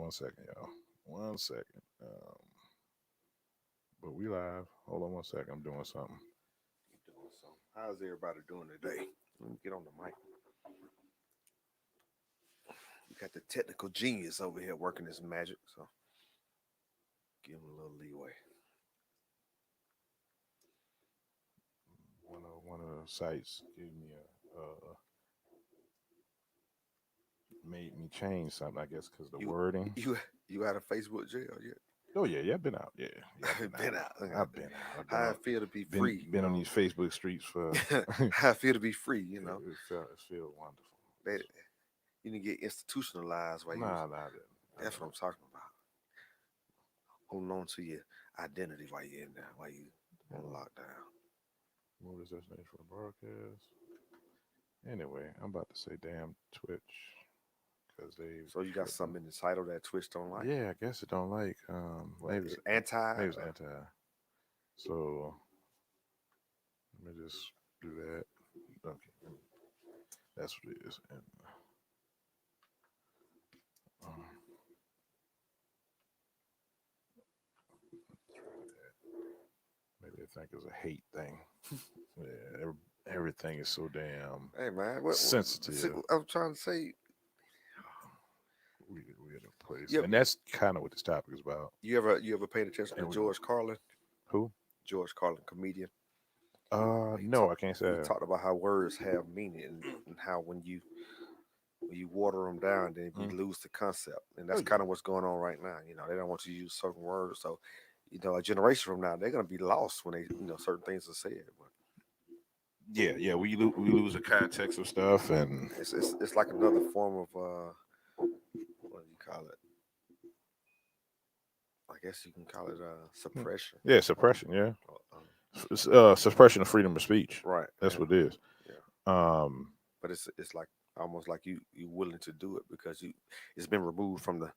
one second, y'all. 1 second. But we live. Hold on 1 second. I'm doing something. Doing so. How's everybody doing today? Let me get on the mic. We got the technical genius over here working his magic, so give him a little leeway. One of the sites gave me made me change something. I guess because the You wording. you out of Facebook jail yet? Oh yeah, I've been out. Yeah, I've been out. I've been out. I've been How on, it feel to be been free? been on these Facebook streets for. How it feel to be free? It feel wonderful. They, you didn't get institutionalized while you was. Nah, nah, I didn't. That's what I'm talking about. Holding on to your identity while you're in there, while you on lockdown. What is this name for the broadcast? Anyway, I'm about to say damn Twitch because they. So you got something in the title that Twitch don't like? Yeah, I guess it don't like. Maybe it's anti. Maybe it's anti. So let me just do that. Okay, that's what it is. And um, maybe they think it's a hate thing. Yeah, everything is so damn Hey man, sensitive. I'm trying to say. We're in a place, Yep. and that's kind of what this topic is about. You ever paid attention to George Carlin? Who? George Carlin, comedian. No, I can't say. He talked about how words have meaning and how when you water them down, then we lose the concept, and that's kind of what's going on right now. They don't want you to use certain words, so a generation from now they're gonna be lost when they certain things are said. But yeah, we lose the context of stuff, and it's like another form of what do you call it? I guess you can call it suppression. Yeah, suppression. Yeah, Uh, suppression of freedom of speech. right. That's what it is. Yeah. But it's like almost like you willing to do it because it's been removed from the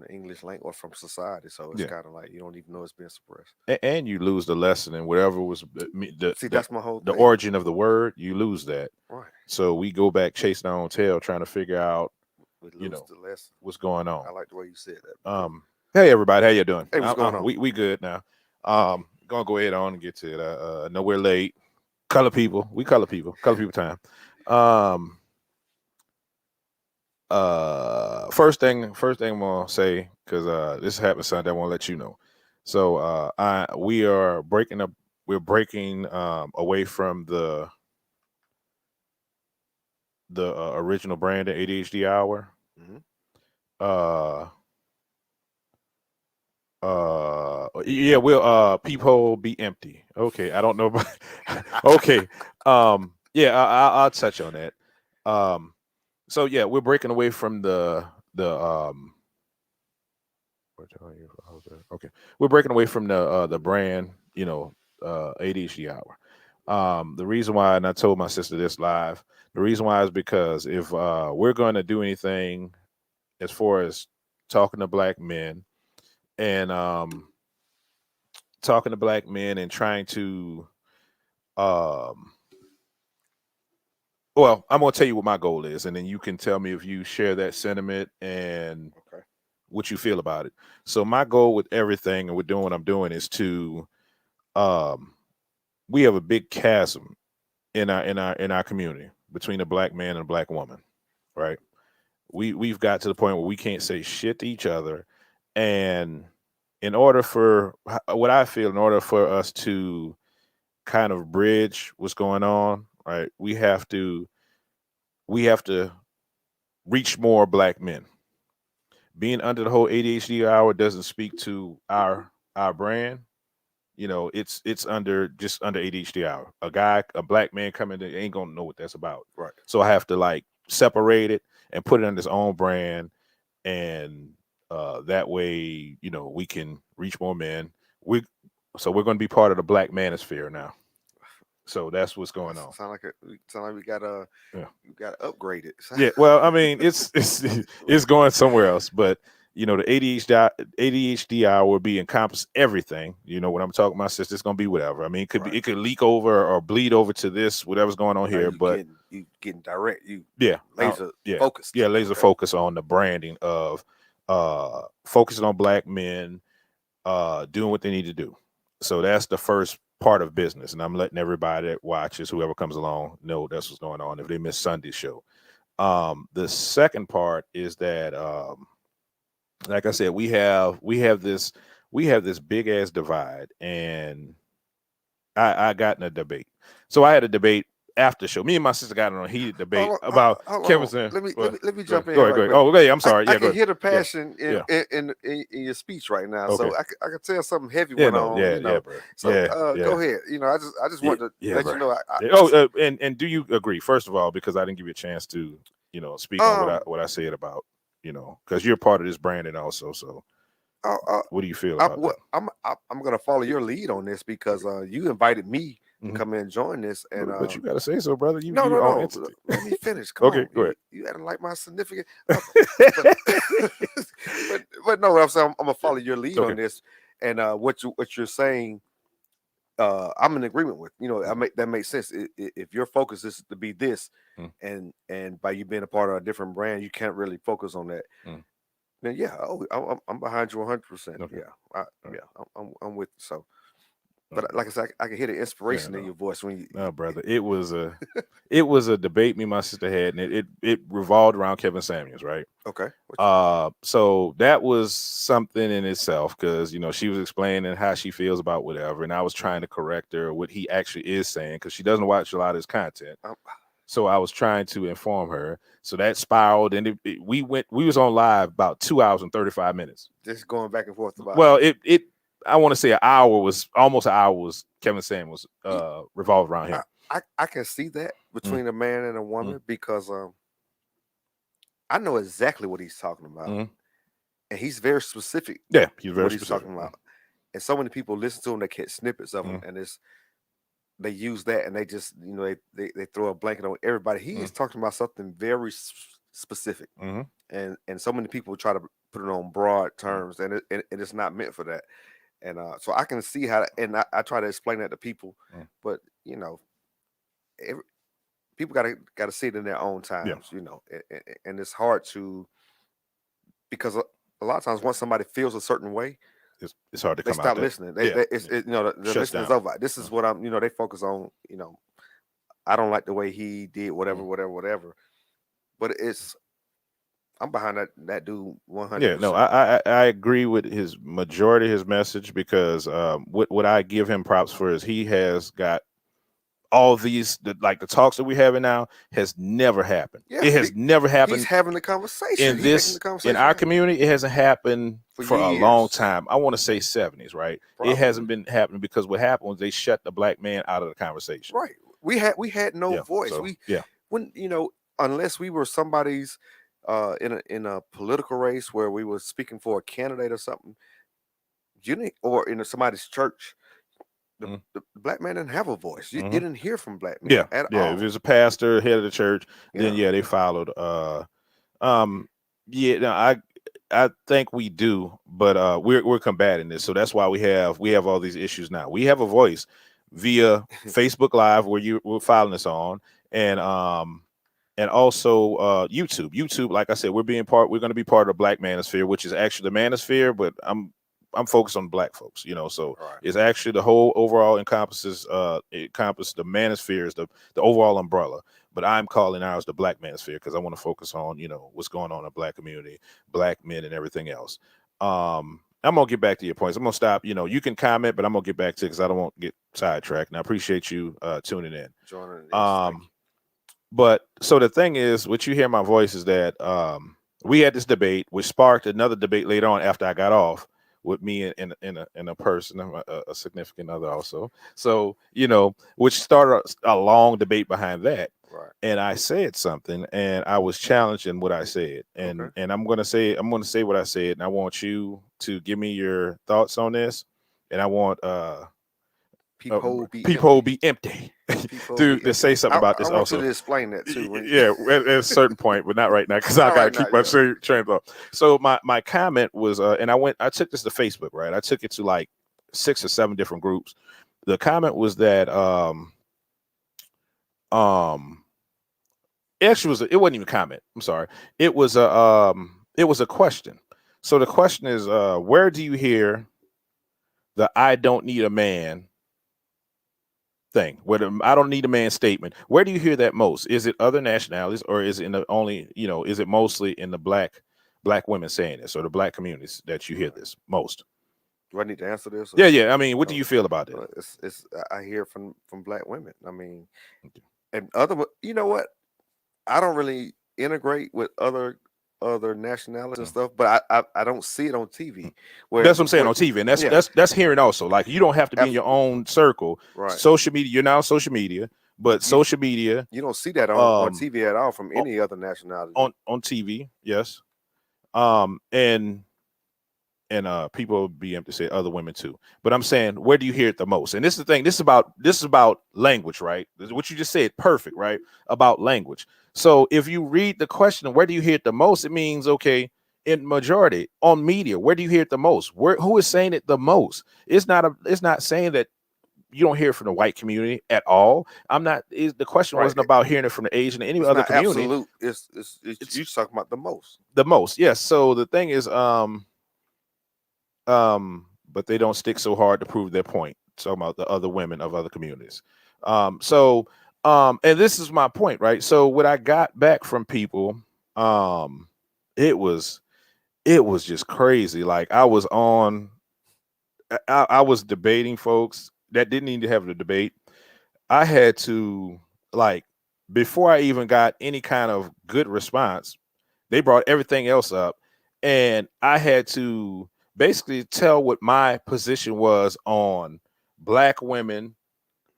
English language or from society, so it's kind of like you don't even know it's being suppressed. And you lose the lesson and whatever was that's my whole the thing. origin of the word. You lose that. Right. So we go back chasing our own tail, trying to figure out We lose the lesson. what's going on. I like the way you said that. Hey everybody, how you doing? Hey, what's going on? We good now. Gonna go ahead on and get to it. Nowhere late. Color people. We color people. Color people time. First thing I'm gonna say, because this happened Sunday, I want to let you know. So we are breaking up. We're breaking away from the original brand of ADHD Hour. Mm-hmm. Yeah, will peephole be empty? Okay, I don't know. But okay, yeah, I'll touch on that. So yeah, we're breaking away from the okay, we're breaking away from the brand, ADHD Hour. The reason why, and I told my sister this live, the reason why is because if we're going to do anything as far as talking to black men and trying to well, I'm going to tell you what my goal is, and then you can tell me if you share that sentiment and what you feel about it. So my goal with everything and with doing what I'm doing is to we have a big chasm in our community between a black man and a black woman, right? We've got to the point where we can't say shit to each other, and in order for what I feel, in order for us to kind of bridge what's going on, right, we have to reach more black men. Being under the whole ADHD hour doesn't speak to our brand. It's under ADHD hour. A black man coming in ain't gonna know what that's about. Right. So I have to like separate it and put it on its own brand, and that way, we can reach more men. We're going to be part of the Black Manosphere now. So that's what's going on. Sound like we gotta upgrade it. Yeah. Well, I mean, it's going somewhere else, but the ADHD hour will be encompass everything. When I'm talking about, sister, it's gonna be whatever. I mean, it could leak over or bleed over to this, whatever's going on here. But you getting direct, laser focused. Yeah, laser focus on the branding of focusing on black men doing what they need to do. So that's the first part of business, and I'm letting everybody that watches, whoever comes along, know that's what's going on if they miss Sunday's show. The second part is that, like I said, we have this big ass divide, and I got in a debate. So I had a debate after the show. Me and my sister got in a heated debate about Kevin saying. Let me jump in. Go ahead. Oh, okay. I'm sorry. I go can ahead. hear the passion in your speech right now. Okay. So I can tell something heavy Yeah, went no, on. yeah, You know. yeah, bro. So go ahead. You know, I just want to let bro. you know. And do you agree? First of all, because I didn't give you a chance to, speak on what I said about, because you're part of this branding also. So, what do you feel about that? I'm gonna follow your lead on this because you invited me to come in and join this, and but you gotta say so, brother. No. Let me finish. Come okay, on. go ahead. You acting like my significant. but no, what I'm saying, I'm gonna follow your lead on this, and what you're saying, I'm in agreement with. You know, that makes sense. If your focus is to be this, and by you being a part of a different brand, you can't really focus on that. Then yeah, I'm behind you 100%. Okay. I'm with you. So, but like I said, I can hear the inspiration in your voice when you. No, brother, it was a debate me and my sister had, and it revolved around Kevin Samuels, right? Okay. So that was something in itself because she was explaining how she feels about whatever, and I was trying to correct her what he actually is saying because she doesn't watch a lot of his content. So I was trying to inform her. So that spiraled, and we was on live about 2 hours and 35 minutes. Just going back and forth about. Well, I want to say almost an hour was Kevin Samuels revolved around him. I can see that between a man and a woman because I know exactly what he's talking about, and he's very specific. Yeah, he's very what specific. He's talking about, and so many people listen to him. They catch snippets of him, and they use that, and they just they throw a blanket on everybody. He is talking about something very specific, and so many people try to put it on broad terms, and it's not meant for that. And so I can see how, and I try to explain that to people, but people got to see it in their own times, and it's hard to, because a lot of times once somebody feels a certain way, it's hard to they come out. Stop listening. The listening's over. This is what I'm. They focus on. I don't like the way he did whatever. But I'm behind that dude 100%. Yeah, no, I agree with his majority of his message because what I give him props for is he has got all these the talks that we're having now has never happened. Yeah, it has never happened. He's having the conversation in our community. It hasn't happened for a long time. I want to say 70s, right? Probably. It hasn't been happening because what happened was they shut the black man out of the conversation. Right. We had no voice. So, when unless we were somebody's in a political race where we were speaking for a candidate or something, or in somebody's church. The black man didn't have a voice. You didn't hear from black men at all. If it was a pastor, head of the church, then they followed. I think we do, but we're combating this. So that's why we have all these issues now. We have a voice via Facebook Live where we're following us on, and also YouTube. YouTube, like I said, we're going to be part of the Black Manosphere, which is actually the Manosphere, but I'm focused on black folks, so it's actually the whole overall encompasses the manosphere is the overall umbrella, but I'm calling ours the Black Manosphere because I want to focus on, what's going on in the black community, black men and everything else. I'm going to get back to your points. I'm going to stop, you can comment, but I'm going to get back to it because I don't want to get sidetracked. And I appreciate you tuning in. But so the thing is, what you hear my voice is that we had this debate, which sparked another debate later on after I got off, with me and a person, a significant other also. So, which started a long debate behind that. Right. And I said something and I was challenged in what I said. And I'm gonna say what I said, and I want you to give me your thoughts on this. And I want Peephole be empty. to say something about this. I want also you to explain that too. At a certain point, but not right now because I gotta keep my train of thought. So my comment was, and I took this to Facebook, right? I took it to like 6 or 7 different groups. The comment was that actually it wasn't even a comment. I'm sorry. It was a question. So the question is, where do you hear the "I don't need a man" thing? Where the "I don't need a man" statement? Where do you hear that most? Is it other nationalities, or is it in the only, is it mostly in the black women saying this, or the black communities that you hear this most? Do I need to answer this? Yeah, yeah. I mean, what do Oh, you feel about it? it's I hear from black women. I mean, and you know what? I don't really integrate with other nationalities and stuff, but I don't see it on TV. That's what I'm saying, on TV, and yeah, that's hearing also. Like, you don't have to be in your absolutely own circle. right. Social media, you're now on social media, but You social media, you don't see that on um, TV at all from o- any other nationality. on TV, yes, and people be able to say other women too. But I'm saying, where do you hear it the most? And this is the thing. This is about language, right? This is what you just said, perfect, right? About language. So if you read the question, where do you hear it the most? It means, okay, in majority on media, where do you hear it the most? Who is saying it the most? It's not saying that you don't hear it from the white community at all. The question Right. wasn't about hearing it from the Asian or any It's other not community. absolute. It's It's you talking about the most. the most, yes. So the thing is, but they don't stick so hard to prove their point. Talking about the other women of other communities. And this is my point, right? So what I got back from people, um, it was just crazy. Like, I was debating folks that didn't need to have the debate. I had to, like, before I even got any kind of good response, they brought everything else up, and I had to basically tell what my position was on black women,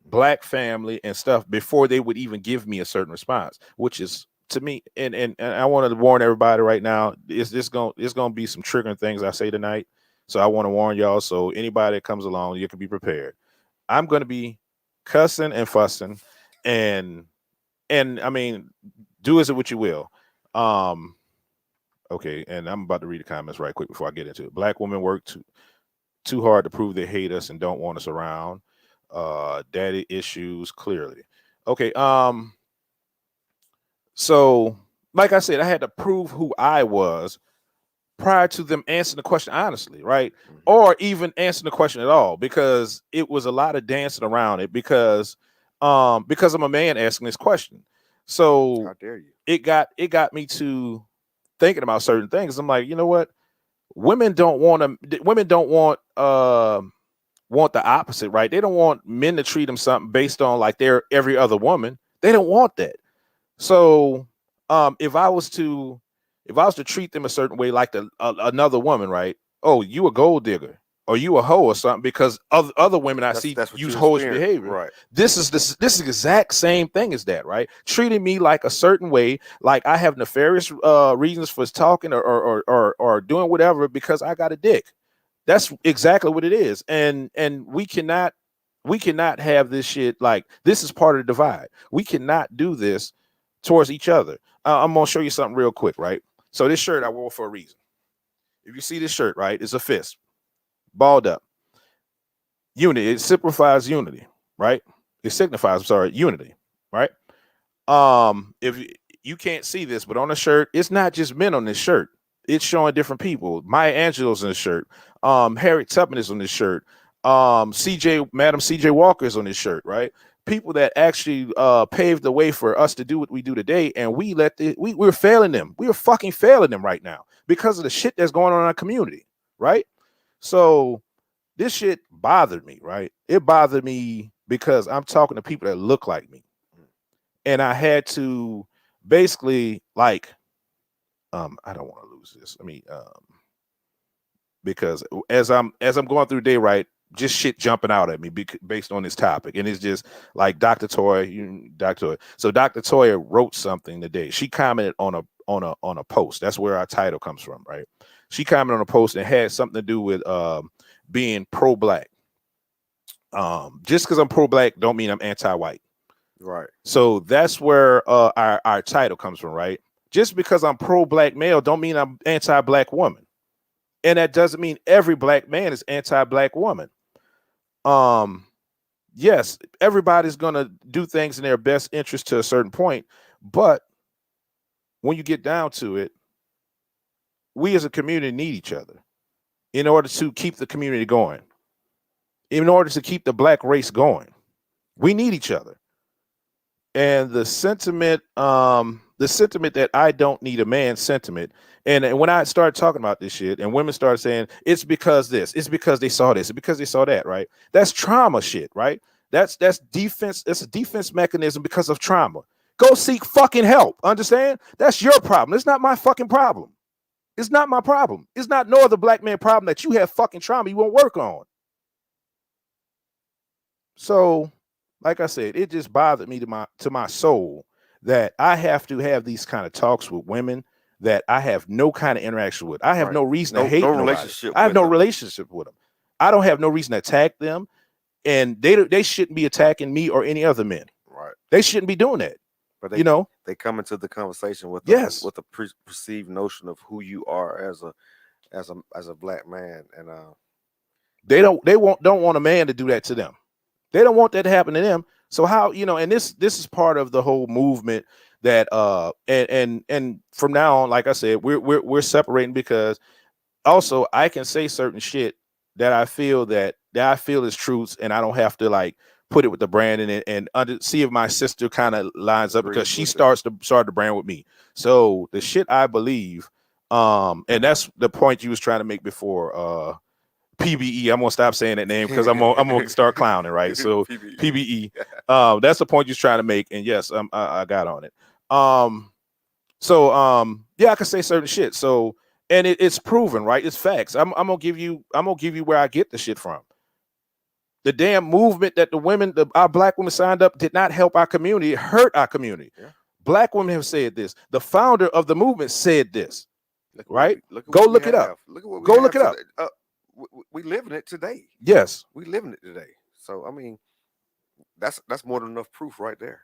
black family, and stuff before they would even give me a certain response, which is, to me, and I wanted to warn everybody right now, it's gonna be some triggering things I say tonight. So I want to warn y'all. So anybody that comes along, you can be prepared. I'm gonna be cussing and fussing, and I mean, do as it what you will. Um, Okay, and I'm about to read the comments right quick before I get into it. Black women work too hard to prove they hate us and don't want us around. Daddy issues clearly. Okay, so like I said, I had to prove who I was prior to them answering the question honestly, right? Mhm. Or even answering the question at all, because it was a lot of dancing around it because I'm a man asking this question. So How dare you? it got me to thinking about certain things. I'm like, you know what? Women don't want the opposite, right? They don't want men to treat them something based on like they're every other woman. They don't want that. So if I was to treat them a certain way like another woman, right? Oh, you a gold digger, or you a hoe or something, because other women I see That's what use you hoish experienced, behavior. right? This is the exact same thing as that, right? Treating me like a certain way, like I have nefarious reasons for talking or doing whatever because I got a dick. That's exactly what it is. And we cannot have this shit. Like, this is part of the divide. We cannot do this towards each other. I'm gonna show you something real quick, right? So this shirt I wore for a reason. If you see this shirt, right, it's a fist, balled up. Unity. It signifies unity, right? It signifies, I'm sorry, unity, right? If you can't see this, but on the shirt, it's not just men on this shirt. It's showing different people. Maya Angelou's in the shirt. Harriet Tubman is on this shirt. Madam CJ Walker is on this shirt, right? People that actually paved the way for us to do what we do today, and we're failing them. We are fucking failing them right now because of the shit that's going on in our community, right? So this shit bothered me, right? It bothered me because I'm talking to people that look like me, and I had to basically, like, I don't want to lose this. I mean, because as I'm going through the day, right, just shit jumping out at me based on this topic, and it's just like Dr. Toy. So Dr. Toya wrote something today. She commented on a post. That's where our title comes from, right? She commented on a post and had something to do with being pro-black. Just because I'm pro-black don't mean I'm anti-white. Right. So that's where our title comes from, right? Just because I'm pro-black male don't mean I'm anti-black woman. And that doesn't mean every black man is anti-black woman. Yes, everybody's gonna do things in their best interest to a certain point, but when you get down to it, we as a community need each other in order to keep the community going, in order to keep the black race going. We need each other. And the sentiment that I don't need a man sentiment, and when I started talking about this shit, and women started saying it's because this, it's because they saw this, it's because they saw that, right? That's trauma shit, right? That's defense. That's a defense mechanism because of trauma. Go seek fucking help. Understand? That's your problem. It's not my fucking problem. It's not my problem. It's not no other black man problem that you have fucking trauma you won't work on. So, like I said, it just bothered me to my soul that I have to have these kind of talks with women that I have no kind of interaction with. I have no reason to hate nobody. Relationship. I have no relationship with them. I don't have no reason to attack them, and they shouldn't be attacking me or any other men. Right. They shouldn't be doing that. But they come into the conversation with a perceived notion of who you are as a black man, and they don't want a man to do that to them. They don't want that to happen to them. So how, and this is part of the whole movement that and from now on, like I said, we're separating, because also I can say certain shit that I feel is truths, and I don't have to like put it with the brand in it and see if my sister kind of lines up, because she started the brand with me. So the shit I believe, and that's the point you was trying to make before, PBE. I'm gonna stop saying that name because I'm gonna start clowning, right? So PBE. That's the point you're trying to make, and yes, I got on it. Yeah, I can say certain shit. So, and it's proven, right? It's facts. I'm gonna give you where I get the shit from. The damn movement that our black women signed up did not help our community. It hurt our community. Yeah. Black women have said this. The founder of the movement said this. Right? Go look it up. Go look it up. We live in it today. Yes, we live in it today. So I mean, that's more than enough proof right there.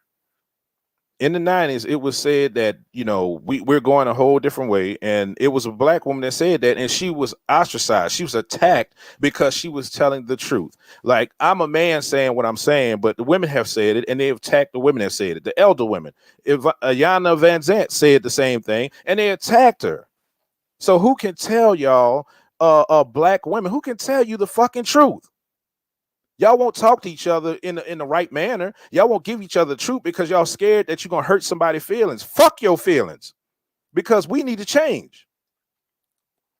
In the 90s, it was said that we're going a whole different way, and it was a black woman that said that, and she was ostracized. She was attacked because she was telling the truth. Like, I'm a man saying what I'm saying, but the women have said it, and they've attacked the women that said it. The elder women, Iyanla Vanzant said the same thing, and they attacked her. So who can tell y'all? Black women, who can tell you the fucking truth? Y'all won't talk to each other in the right manner. Y'all won't give each other the truth because y'all scared that you're gonna hurt somebody's feelings. Fuck your feelings, because we need to change.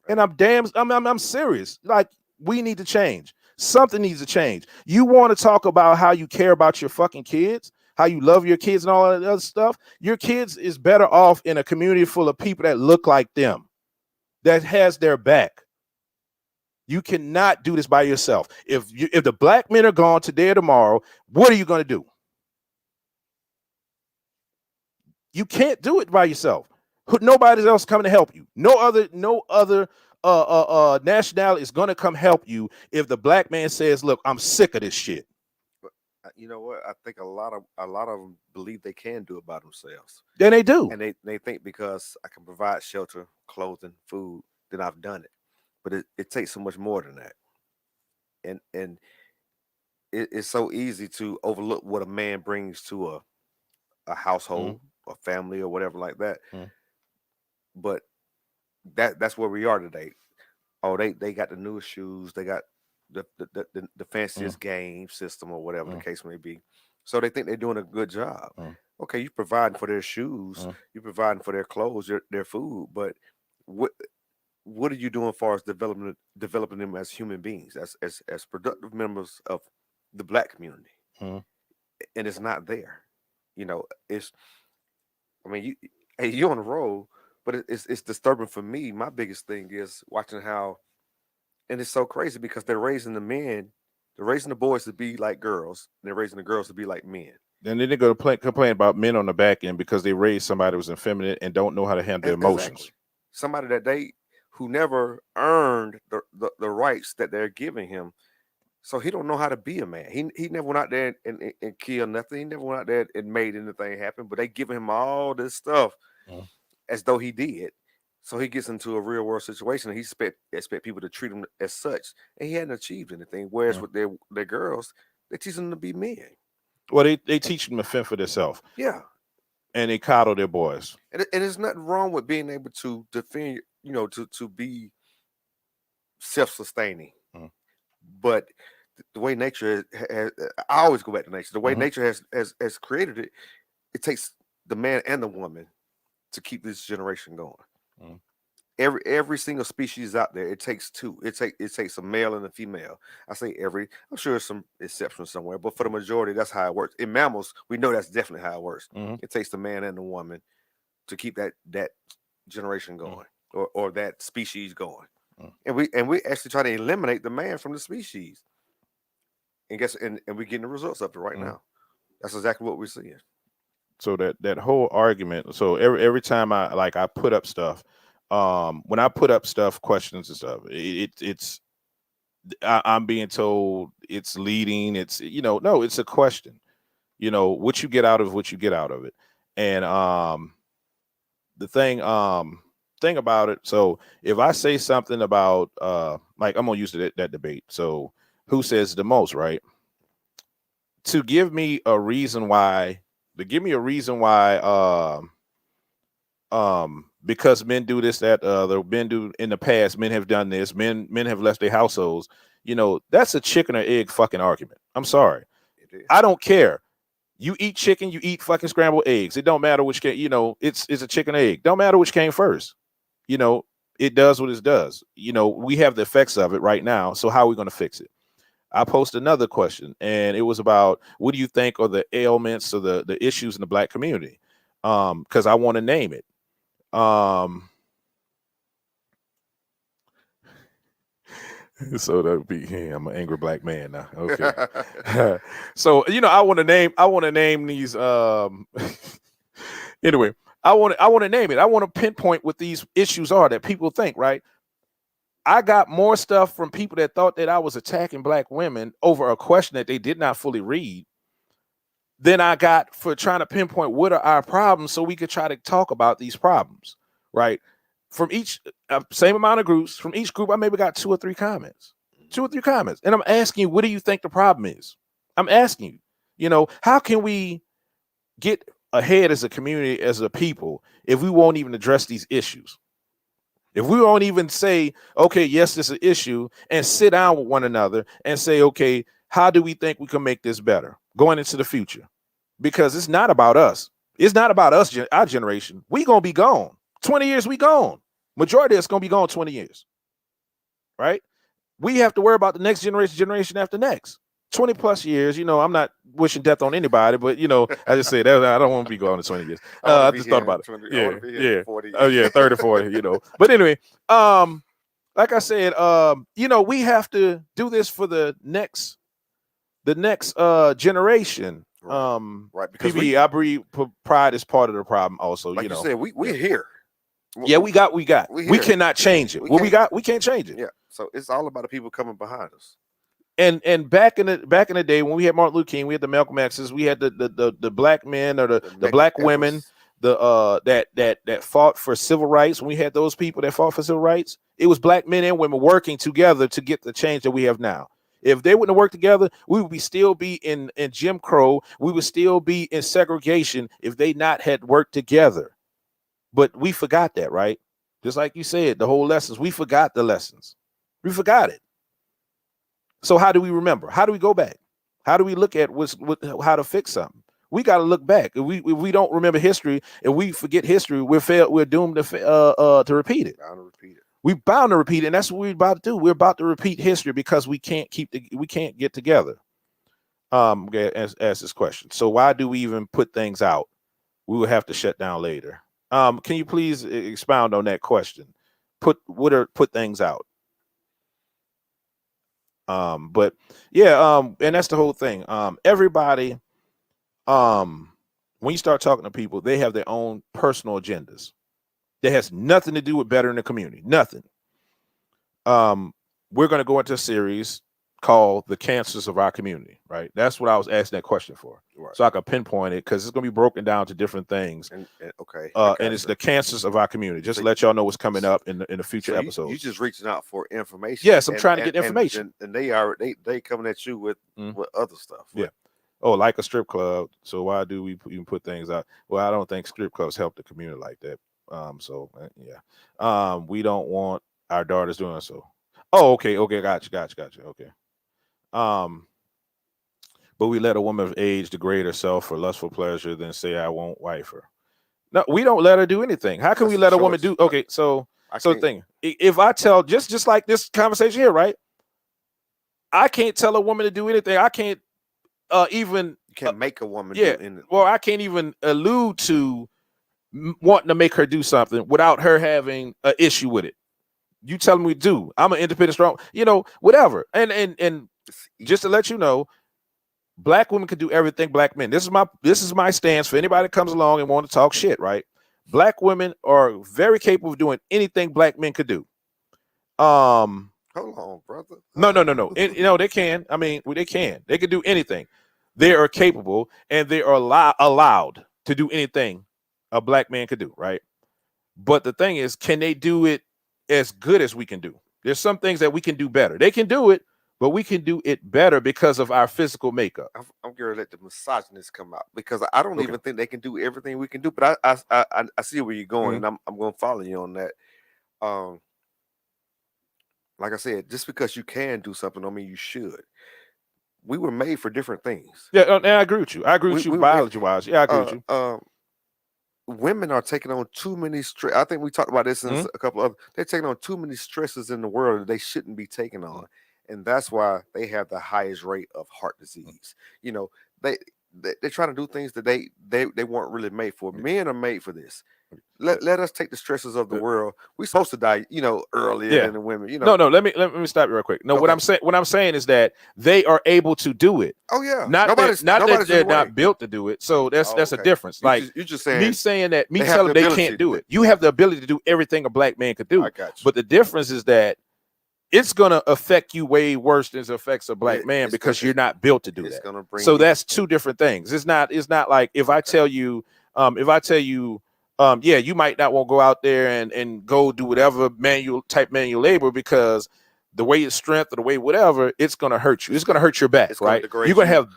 And I'm serious. Like, we need to change. Something needs to change. You want to talk about how you care about your fucking kids, how you love your kids and all that other stuff? Your kids is better off in a community full of people that look like them, that has their back. You cannot do this by yourself. If the black men are gone today or tomorrow, what are you going to do? You can't do it by yourself. Nobody else coming to help you. No other nationality is going to come help you if the black man says, "Look, I'm sick of this shit." But you know what? I think a lot of them believe they can do it by themselves. Then they do, and they think because I can provide shelter, clothing, food, then I've done it. But it takes so much more than that. And it's so easy to overlook what a man brings to a household, a family, or whatever like that. But that's where we are today. Oh, they got the newest shoes, they got the fanciest game system, or whatever the case may be. So they think they're doing a good job. Okay, you're providing for their shoes, you're providing for their clothes, their food, but what are you doing as far as developing them as human beings, as productive members of the black community? And it's not there. It's, I mean, you're on the road, but it's disturbing for me. My biggest thing is watching how, and it's so crazy because they're raising the boys to be like girls, and they're raising the girls to be like men. And then they're going to complain about men on the back end because they raised somebody who's effeminate and don't know how to handle their emotions. Exactly. Somebody that who never earned the rights that they're giving him. So he don't know how to be a man. He never went out there and killed nothing. He never went out there and made anything happen. But they giving him all this stuff as though he did. So he gets into a real world situation and he expect people to treat him as such. And he hadn't achieved anything. Whereas with their girls, they teach them to be men. Well, they teach them to fend for themselves. Yeah. And they coddle their boys. And there's nothing wrong with being able to defend to be self-sustaining. Mhm. But the way nature has, I always go back to nature. The way Mhm. nature has created it, it takes the man and the woman to keep this generation going. Mhm. Every single species out there, it takes two. It takes a male and a female. I say every. I'm sure there's some exceptions somewhere, but for the majority, that's how it works. In mammals, we know that's definitely how it works. Mhm. It takes the man and the woman to keep that generation Mhm. going, or that species going. Mhm. And we actually try to eliminate the man from the species. And we're getting the results of it right Mhm. now. That's exactly what we're seeing. So that whole argument. So every time I put up stuff, when I put up stuff, questions and stuff, I'm being told it's leading. It's no, it's a question. What you get out of what you get out of it, and the thing about it. So if I say something about like I'm gonna use that debate. So who says the most, right? To give me a reason why, because men do this, that, the men do in the past, men have done this, men have left their households. That's a chicken or egg fucking argument. I'm sorry. It is. I don't care. You eat chicken, you eat fucking scrambled eggs. It don't matter which came, it's a chicken or egg. Don't matter which came first. It does what it does. We have the effects of it right now. So how are we going to fix it? I posted another question, and it was about what do you think are the ailments or the issues in the black community? Because I want to name it. So that would be I'm an angry black man now. Okay. So I want to name these anyway, I want to name it. I want to pinpoint what these issues are that people think, right? I got more stuff from people that thought that I was attacking black women over a question that they did not fully read than I got for trying to pinpoint what are our problems so we could try to talk about these problems, right? From each same amount of groups, from each group, I maybe got 2 or 3 comments. And I'm asking you, what do you think the problem is? I'm asking you, how can we get ahead as a community, as a people, if we won't even address these issues? If we won't even say, okay, yes, this is an issue, and sit down with one another and say, okay, how do we think we can make this better going into the future? Because it's not about us. It's not about us, our generation. We gonna be gone. 20 years, we gone. Majority of us gonna be gone 20 years, right? We have to worry about the next generation after next. 20 plus years, I'm not wishing death on anybody, but I just said that I don't want to be gone in 20 years. I just thought about it. 20, I Yeah, want to be here yeah. 40 years. Oh yeah, 30, 40, But anyway, like I said, we have to do this for the next generation. Right, because PB, I breed pride is part of the problem also, like you said, we're here. Yeah, we cannot change it. We can't change it. Yeah. So it's all about the people coming behind us. And back in the day when we had Martin Luther King, we had the Malcolm X's, we had the black men or the black women, that fought for civil rights. When we had those people that fought for civil rights, it was black men and women working together to get the change that we have now. If they wouldn't have worked together, we would still be in Jim Crow. We would still be in segregation if they not had worked together. But we forgot that, right? Just like you said, the whole lessons, we forgot the lessons. We forgot it. So how do we remember? How do we go back? How do we look at how to fix something? We got to look back. If we don't remember history, if we forget history, we're doomed to repeat it. Bound to repeat it. We're bound to repeat it, and that's what we're about to do. We're about to repeat history because we can't get together. Ask this question. So why do we even put things out? We will have to shut down later. Can you please expound on that question? Put things out. But yeah, and that's the whole thing. Everybody, when you start talking to people, they have their own personal agendas. That has nothing to do with bettering the community. Nothing. We're going to go into a series called "The Cancers of Our Community." Right. That's what I was asking that question for. Right. So I can pinpoint it because it's going to be broken down to different things. Okay. And it's the cancers of our community. Just to let y'all know what's coming up in the future episodes. You just reaching out for information. Yes, I'm trying to get information. And they coming at you with other stuff. Yeah. Oh, like a strip club. So why do we even put things out? Well, I don't think strip clubs help the community like that. We don't want our daughters doing so. Oh, okay, gotcha. Okay. Um, but we let a woman of age degrade herself for lustful pleasure, then say I won't wife her. No, we don't let her do anything. How can That's we a let a woman choice. do? Okay, so I so the can't. thing, if I tell just like this conversation here, right? I can't tell a woman to do anything. I can't even You can't make a woman yeah. do anything. Well, I can't even allude to wanting to make her do something without her having an issue with it. You tell me do. I'm an independent, strong, whatever. And It's just to let you know, black women can do everything black men. This is my stance for anybody that comes along and want to talk shit, right? Black women are very capable of doing anything black men could do. Hold on, brother. No. And, they can. I mean, they can. They can do anything. They are capable and they are allowed to do anything a black man could do, right? But the thing is, can they do it as good as we can do? There's some things that we can do better. They can do it, but we can do it better because of our physical makeup. I'm going to let the misogynist come out because I don't Okay. even think they can do everything we can do. But I see where you're going, Mhm. and I'm going to follow you on that. Like I said, just because you can do something, don't mean you should. We were made for different things. Yeah, and I agree with you. I agree with you We were made. biology wise. Yeah, I agree with you. Women are taking on too many stress. I think we talked about this in Mhm. a couple of. They're taking on too many stresses in the world that they shouldn't be taking on, and that's why they have the highest rate of heart disease. You know, they they're trying to do things that they weren't really made for. Men are made for this. Let us take the stresses of the world. We're supposed to die, earlier Yeah. than the women. No. Let me stop you real quick. No, Okay. what I'm saying is that they are able to do it. Oh yeah. Not that Nobody's in they're the way. not built to do it. So that's Oh, a okay. difference. Like You're just me saying saying that, me they have telling the them they ability can't do to- it. You have the ability to do everything a black man could do. I got you. But the difference is that it's gonna affect you way worse than it affects a black man it's because gonna- you're not built to do It's that. gonna bring So you. that's two different things. It's not like if I tell you, yeah, you might not want to go out there and go do whatever manual labor because the way it's strength or the way whatever, it's gonna hurt you. It's gonna hurt your back, It's gonna right? degrade You're gonna you. have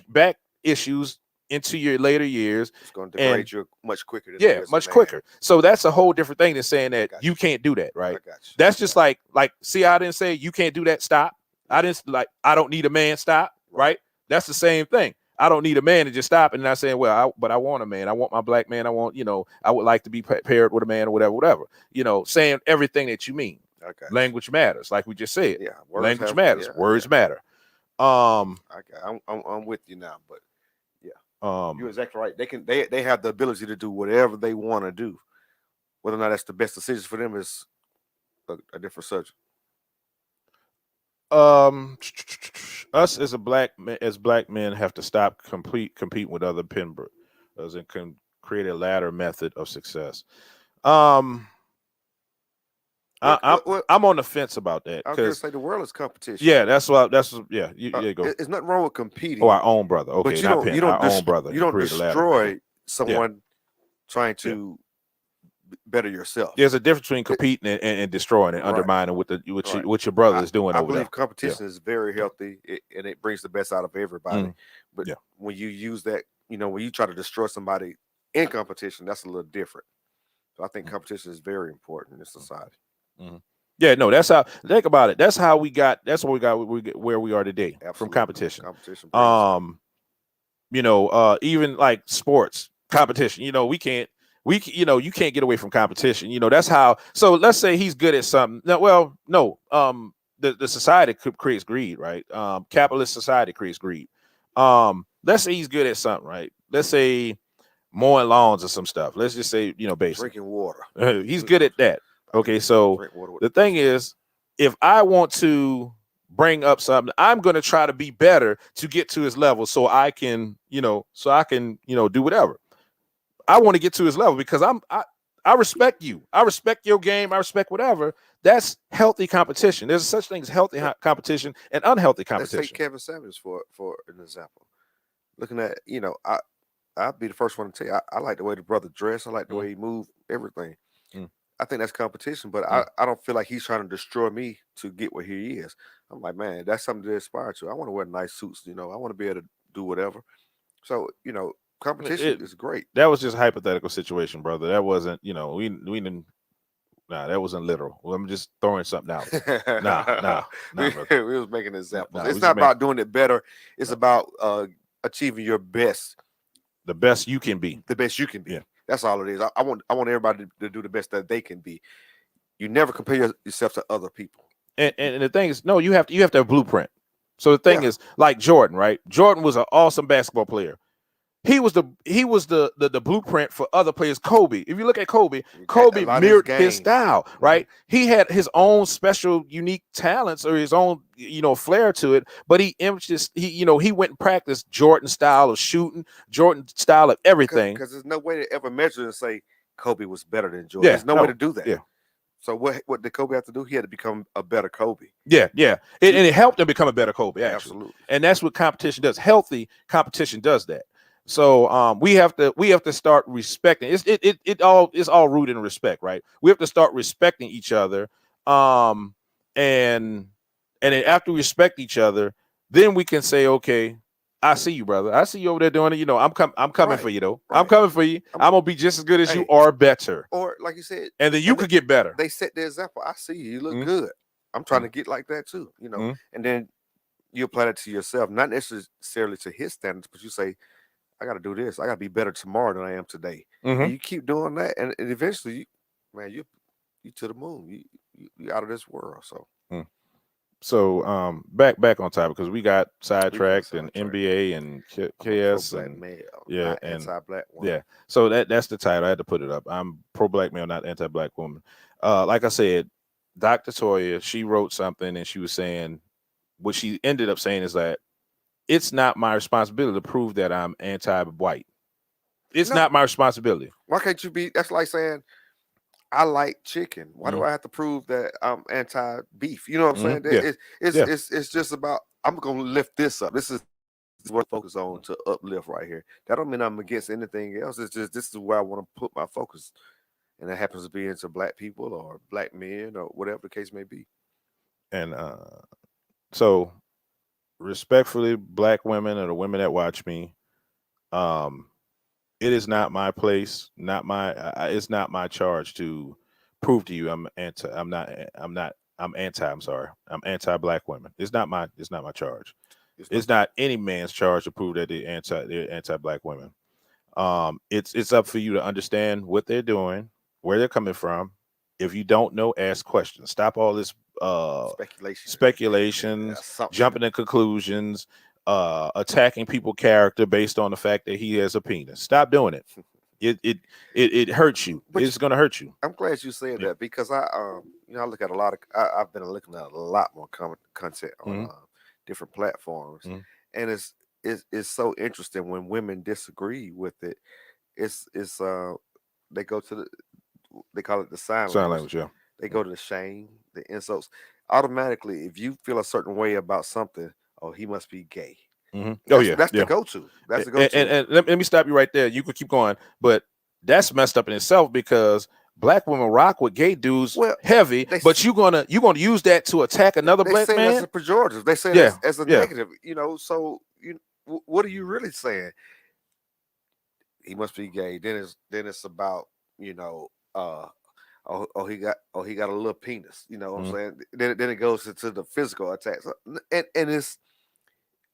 back issues into your later years. It's gonna And degrade you much quicker than it yeah, is a much man. quicker. So that's a whole different thing than saying that got you you. can't do that, I right? got you. That's just like see, I didn't say you can't do that. Stop. I didn't I don't need a man. Stop. Right. That's the same thing. I don't need a man to just stop and not saying, well, but I want a man. I want my black man. I want, I would like to be paired with a man or whatever. Saying everything that you mean. I got you. Language matters, like we just said. Yeah, Language matters. Yeah, Words matter. I'm with you now, but yeah, you're exactly right. They have the ability to do whatever they want to do. Whether or not that's the best decision for them is a different subject. Us as black men have to stop competing with other as it can create a ladder method of success. I'm on the fence about that I was gonna because say the world is competition. yeah, that's yeah. You go. It's nothing wrong with competing. Oh, our own brother. Okay, but not Penn. Our own brother. You don't create a ladder. destroy someone trying to better yourself. There's a difference between competing and destroying and undermining what your brother is doing I over there. believe competition is very healthy and it brings the best out of everybody. But when you use that, when you try to destroy somebody in competition, that's a little different. So I think competition is very important in society. Yeah, no, that's how. Think about it. That's how we got. That's what we got. Where we are today. Absolutely. From competition. Competition. Even like sports competition. You can't get away from competition. That's how. So let's say he's good at something. No. The society creates greed, right? Capitalist society creates greed. Let's say he's good at something, right? Let's say mowing lawns or some stuff. Let's just say, basically drinking water. He's good at that. Okay, so the thing is, if I want to bring up something, I'm going to try to be better to get to his level, so I can, do whatever. I want to get to his level because I respect you. I respect your game. I respect whatever. That's healthy competition. There's such thing as healthy competition and unhealthy competition. Let's take Kevin Samuels for an example. Looking at, I'd be the first one to tell you, I like the way the brother dressed. I like the way he moved, everything. I think that's competition, but I don't feel like he's trying to destroy me to get where he is. I'm like, man, that's something to aspire to. I want to wear nice suits, I want to be able to do whatever. So, competition is great. That was just a hypothetical situation, brother. That wasn't, we didn't. Nah, that wasn't literal. I'm just throwing something out. Nah, we brother. was making examples. Nah, It's not about doing it better. It's about achieving your best. The best you can be. The best you can be. Yeah. That's all it is. I want everybody to do the best that they can be. You never compare yourself to other people. And the thing is, no, you have to have a blueprint. So the thing is, like Jordan, right? Jordan was an awesome basketball player. He was the blueprint for other players. Kobe, if you look at Kobe mirrored his style, right? He had his own special, unique talents or his own, flair to it. But he went and practiced Jordan style of shooting, Jordan style of everything. Because there's no way to ever measure and say Kobe was better than Jordan. There's no way to do that. Yeah. So what did Kobe have to do? He had to become a better Kobe. Yeah. And it helped him become a better Kobe. Actually. Absolutely. And that's what competition does. Healthy competition does that. So we have to start respecting. It's all rooted in respect, right? We have to start respecting each other. And then after we respect each other, then we can say, okay, I see you, brother. I see you over there doing it. I'm coming for you, though. Right. I'm coming for you. I'm gonna be just as good as you or better. Or like you said, and then you could get better. They set the example. I see you. You look good. I'm trying to get like that too. And then you apply that to yourself, not necessarily to his standards, but you say, I got to do this. I got to be better tomorrow than I am today. And you keep doing that, and eventually, you to the moon. You out of this world. So back on topic because we got sidetracked and NBA and KS and male, anti-black woman. Yeah. So that's the title. I had to put it up. I'm pro-black male, not anti-black woman. Like I said, Dr. Toya, she wrote something and she was saying what she ended up saying is that it's not my responsibility to prove that I'm anti-white. It's not my responsibility. Why can't you be? That's like saying I like chicken. Why do I have to prove that I'm anti-beef? You know what I'm saying? It's just about I'm gonna lift this up. This is what I focus on to uplift right here. That don't mean I'm against anything else. It's just this is where I want to put my focus, and that happens to be into black people or black men or whatever the case may be. And so respectfully, black women or the women that watch me, it is not my place, it's not my charge to prove to you I'm anti-black women. It's not my charge. It's not any man's charge to prove that they're anti-black women. It's up for you to understand what they're doing, where they're coming from. If you don't know, ask questions. Stop all this speculation, jumping to conclusions, attacking people's character based on the fact that he has a penis. Stop doing it. It hurts you. It's going to hurt you. I'm glad you said that because I look at I've been looking at a lot more content on different platforms, and it's so interesting when women disagree with it. It's they go to they call it the sign language. Yeah. They go to the shame, the insults. Automatically, if you feel a certain way about something, oh, he must be gay. That's the go-to. That's the go-to. And let me stop you right there. You could keep going, but that's messed up in itself because black women rock with gay dudes heavy, but you're gonna use that to attack another black man. That's a pejorative. They say that as a negative. So what are you really saying? He must be gay. Then it's about he got a little penis. You know what I'm saying? Then it goes into the physical attacks, and it's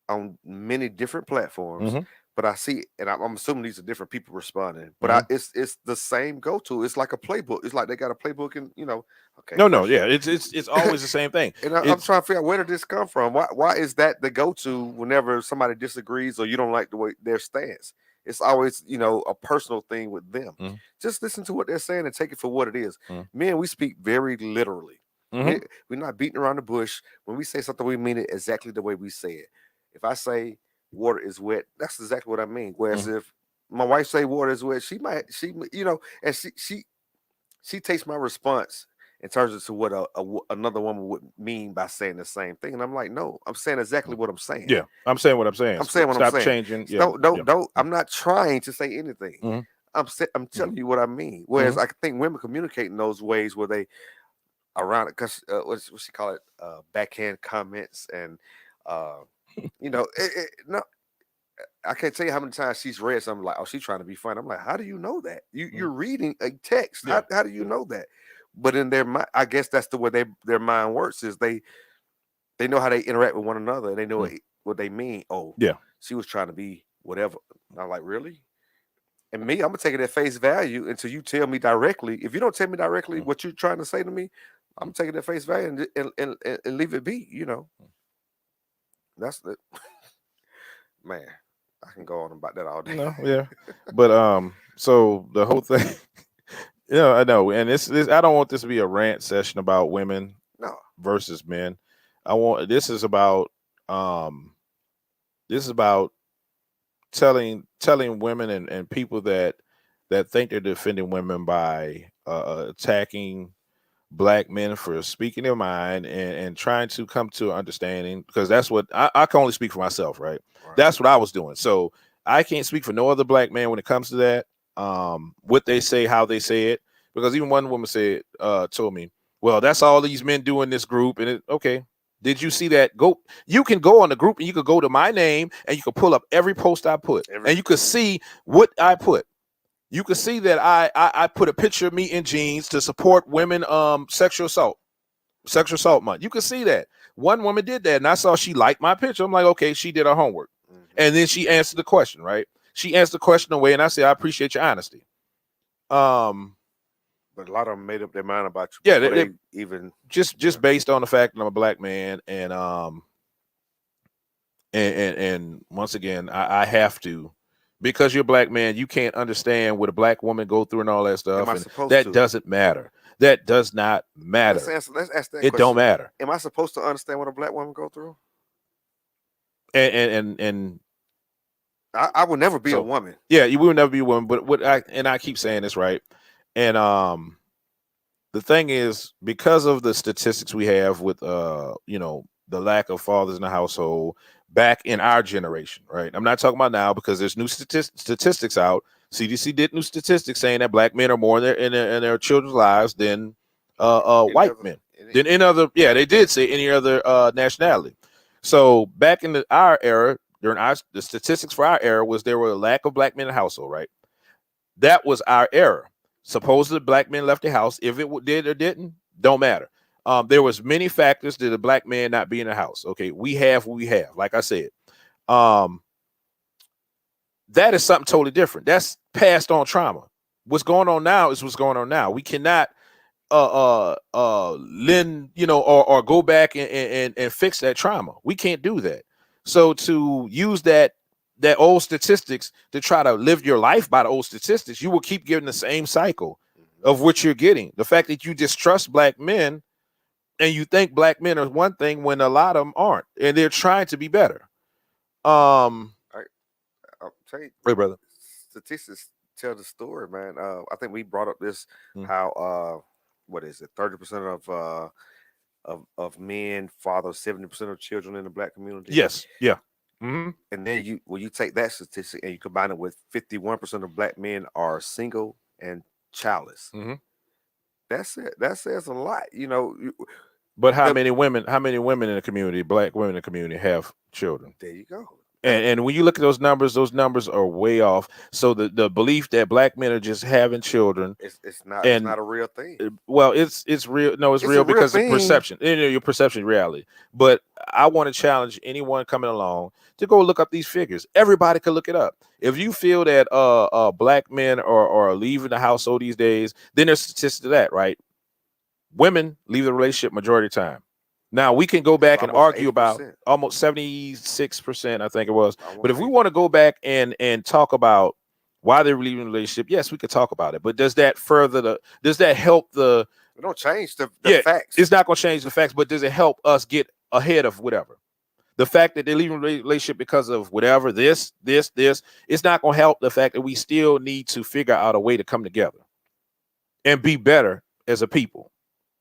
on many different platforms. But I see, and I'm assuming these are different people responding. But it's the same go-to. It's like a playbook. It's like they got a playbook, and okay. It's always the same thing. And I'm trying to figure out where did this come from? Why is that the go-to whenever somebody disagrees or you don't like the way their stance? It's always a personal thing with them. Just listen to what they're saying and take it for what it is. Men, we speak very literally. We're not beating around the bush. When we say something, we mean it exactly the way we say it. If I say water is wet, that's exactly what I mean. Whereas if my wife say water is wet, she and she takes my response and turns it to what another woman would mean by saying the same thing. And I'm like, no, I'm saying exactly what I'm saying. Yeah, I'm saying what I'm saying. I'm saying what I'm saying. Stop changing. Don't. I'm not trying to say anything. I'm telling you what I mean. Whereas I think women communicate in those ways where they around it because what she call it backhand comments and no, I can't tell you how many times she's read something like, "Oh, she's trying to be funny." I'm like, "How do you know that? You're reading a text. Yeah. How do you know that?" But in their mind, I guess that's the way their mind works. Is they know how they interact with one another, and they know what they mean. Oh, Yeah. she was trying to be whatever. And I'm like, really? And me, I'm gonna take it at face value until you tell me directly. If you don't tell me directly what you're trying to say to me, I'm taking it at face value and leave it be. That's the man. I can go on about that all day. No, yeah. But so the whole thing, I know, and this I don't want this to be a rant session about women No. versus men. This is about telling women and people that think they're defending women by attacking black men for speaking their mind and trying to come to an understanding, because that's what I can only speak for myself, right? That's what I was doing. So I can't speak for no other black man when it comes to that. What they say, how they say it, because even one woman told me, well, that's all these men do in this group. And okay, did you see that? You can go on the group and you could go to my name and you can pull up every post I put and you could see what I put. You can see that I put a picture of me in jeans to support women sexual assault month. You can see that. One woman did that and I saw she liked my picture. I'm like, okay, she did her homework. And then she answered the question, right? She answered the question away and I said, I appreciate your honesty. But a lot of them made up their mind about you. Yeah, they even just based on the fact that I'm a black man, and once again, I have to, because you're a black man, you can't understand what a black woman go through and all that stuff. And that doesn't matter. That does not matter. Let's ask that it question. Don't matter. Am I supposed to understand what a black woman go through? And I will never be a woman. Yeah, you will never be a woman. But I keep saying this, right? And the thing is, because of the statistics we have with the lack of fathers in the household back in our generation, right? I'm not talking about now, because there's new statistics out. CDC did new statistics saying that black men are more in their children's lives than white men. Than in other, they did say any other nationality. So back in our era, during the statistics for our era was there were a lack of black men in the household, right? That was our era. Supposedly black men left the house. If it did or didn't, don't matter. There was many factors to the black man not being in the house. Okay, we have what we have. Like I said, that is something totally different. That's passed on trauma. What's going on now is what's going on now. We cannot lend, or go back and fix that trauma. We can't do that. So to use that old statistics to try to live your life by the old statistics, you will keep getting the same cycle of what you're getting. The fact that you distrust black men and you think black men are one thing when a lot of them aren't, and they're trying to be better. I'll tell you, hey, brother, statistics tell the story, man. I think we brought up this how what is it? 30% of men father 70% of children in the black community. Yes, yeah. Mm-hmm. And then you take that statistic and you combine it with 51% of black men are single and childless. Mm-hmm. That's it. That says a lot, But how many women in the community, black women in the community, have children? There you go. And when you look at those numbers are way off. So the belief that black men are just having children, it's not a real thing. Well, it's real. No, it's real because of perception. Your perception, reality. But I want to challenge anyone coming along to go look up these figures. Everybody can look it up. If you feel that black men are leaving the household these days, then there's statistics to that, right? Women leave the relationship majority of the time. Now we can go back and argue 80%. About almost 76%, I think it was. But if we want to go back and talk about why they're leaving the relationship, yes, we could talk about it. But does that help the? It don't change the facts. It's not going to change the facts. But does it help us get ahead of whatever? The fact that they're leaving the relationship because of whatever, this, it's not going to help the fact that we still need to figure out a way to come together and be better as a people.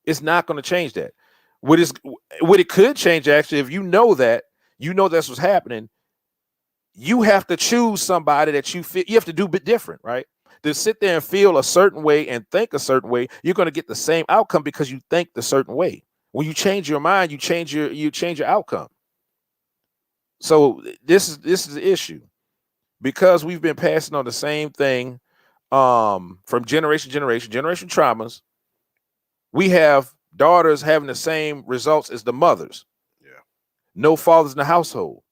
It's not going to change that. What it could change, actually, if you know that's what's happening, you have to choose somebody that you feel you have to do a bit different, right? To sit there and feel a certain way and think a certain way, you're going to get the same outcome because you think the certain way. When you change your mind, you change your outcome. So this is the issue. because we've been passing on the same thing from generation to generation traumas. We have daughters having the same results as the mothers. Yeah. No fathers in the household.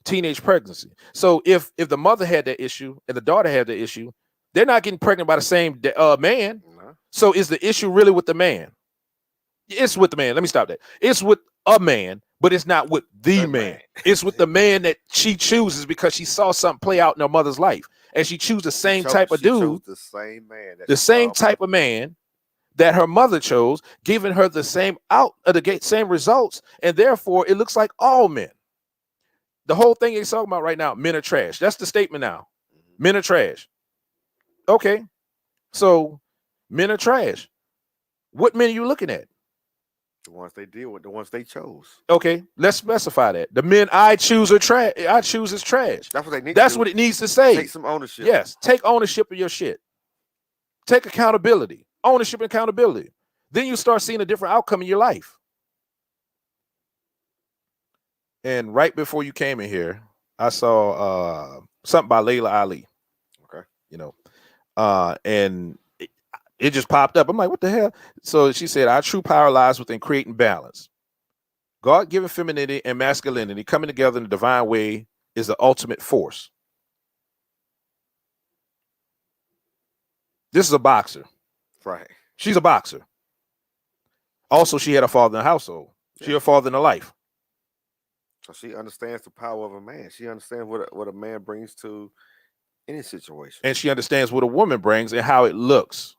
Teenage pregnancy. So if the mother had that issue and the daughter had the issue, they're not getting pregnant by the same man. No. So is the issue really with the man? It's with the man. Let me stop that. It's with a man, but it's not with the man. It's with the man that she chooses because she saw something play out in her mother's life, and she chose the same type of dude, the same man, the same type of man that her mother chose, giving her the same same results, and therefore it looks like all men. The whole thing he's talking about right now, men are trash. That's the statement now. Men are trash. Okay, so men are trash. What men are you looking at? The ones they deal with, the ones they chose. Okay, let's specify that. The men I choose are trash. I choose is trash. That's what they need. That's what it needs to say. Take some ownership. Yes, take ownership of your shit. Take accountability. Ownership and accountability. Then you start seeing a different outcome in your life. And right before you came in here, I saw something by Layla Ali. Okay. You know, and it just popped up. I'm like, what the hell? So she said, our true power lies within creating balance. God-given femininity and masculinity coming together in a divine way is the ultimate force. This is a boxer. Right. She's a boxer. Also, she had a father in the household. She had a father in her life. So she understands the power of a man. She understands what a man brings to any situation. And she understands what a woman brings and how it looks.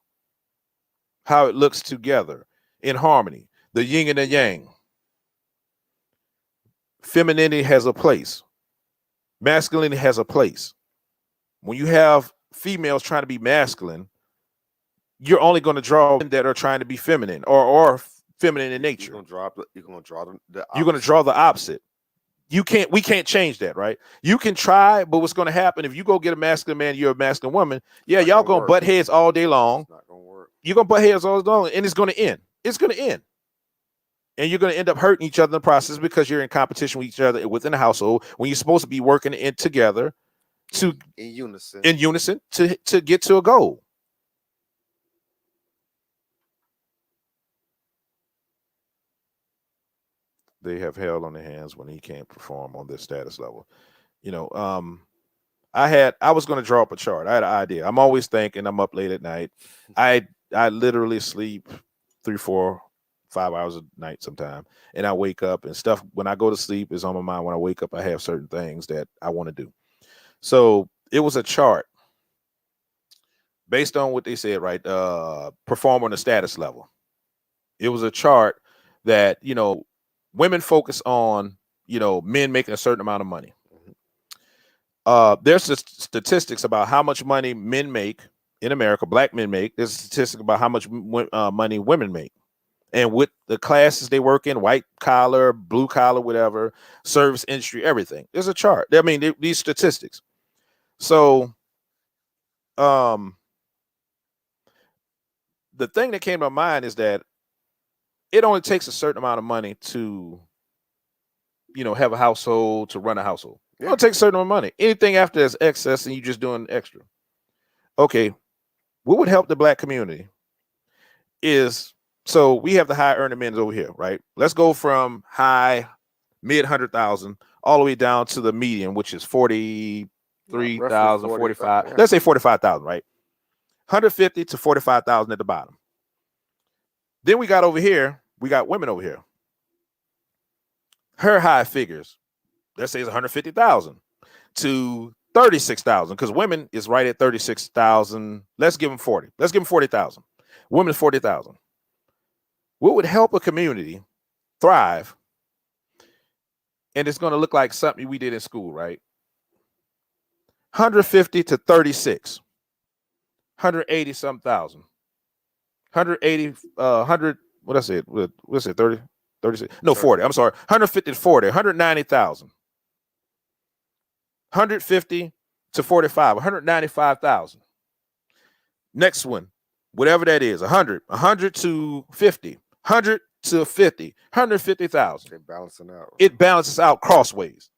How it looks together in harmony. The yin and the yang. Femininity has a place. Masculinity has a place. When you have females trying to be masculine, you're only going to draw that are trying to be feminine or feminine in nature. You're going to draw the opposite. We can't change that, right? You can try, but what's going to happen if you go get a masculine man, you're a masculine woman, y'all going to butt heads all day long. It's not going to work. You're going to butt heads all day long, and it's going to end. It's going to end. And you're going to end up hurting each other in the process because you're in competition with each other within the household when you're supposed to be working together in unison to get to a goal. They have hell on their hands when he can't perform on this status level. You know, I was going to draw up a chart. I had an idea. I'm always thinking. I'm up late at night. I literally sleep 3, 4, 5 hours a night sometime, and I wake up and stuff. When I go to sleep is on my mind. When I wake up, I have certain things that I want to do. So it was a chart based on what they said, right? Perform on the status level. It was a chart that, you know, women focus on, you know, men making a certain amount of money. There's statistics about how much money men make in America, black men make. There's a statistic about how much money women make. And with the classes they work in, white collar, blue collar, whatever, service industry, everything. There's a chart. I mean, these statistics. So the thing that came to my mind is that it only takes a certain amount of money to, you know, have a household, to run a household. It only takes a certain amount of money. Anything after that's excess and you just doing extra. Okay. What would help the black community is, so we have the high earning men over here, right? Let's go from high, mid 100,000 all the way down to the median, which is 43,000, 45. Yeah. Let's say 45,000, right? 150 to 45,000 at the bottom. Then we got over here, we got women over here. Her high figures, let's say it's 150,000 to 36,000, because women is right at 36,000. Let's give them 40. Let's give them 40,000. Women 40,000. What would help a community thrive? And it's going to look like something we did in school, right? 150 to 36, 180 some thousand. 180, 100, what I said, what's it, 30, 36, no, 40, I'm sorry, 150 to 40, 190,000. 150 to 45, 195,000. Next one, whatever that is, 100 to 50, 100 to 50, 150,000. It balances out. It balances out crossways.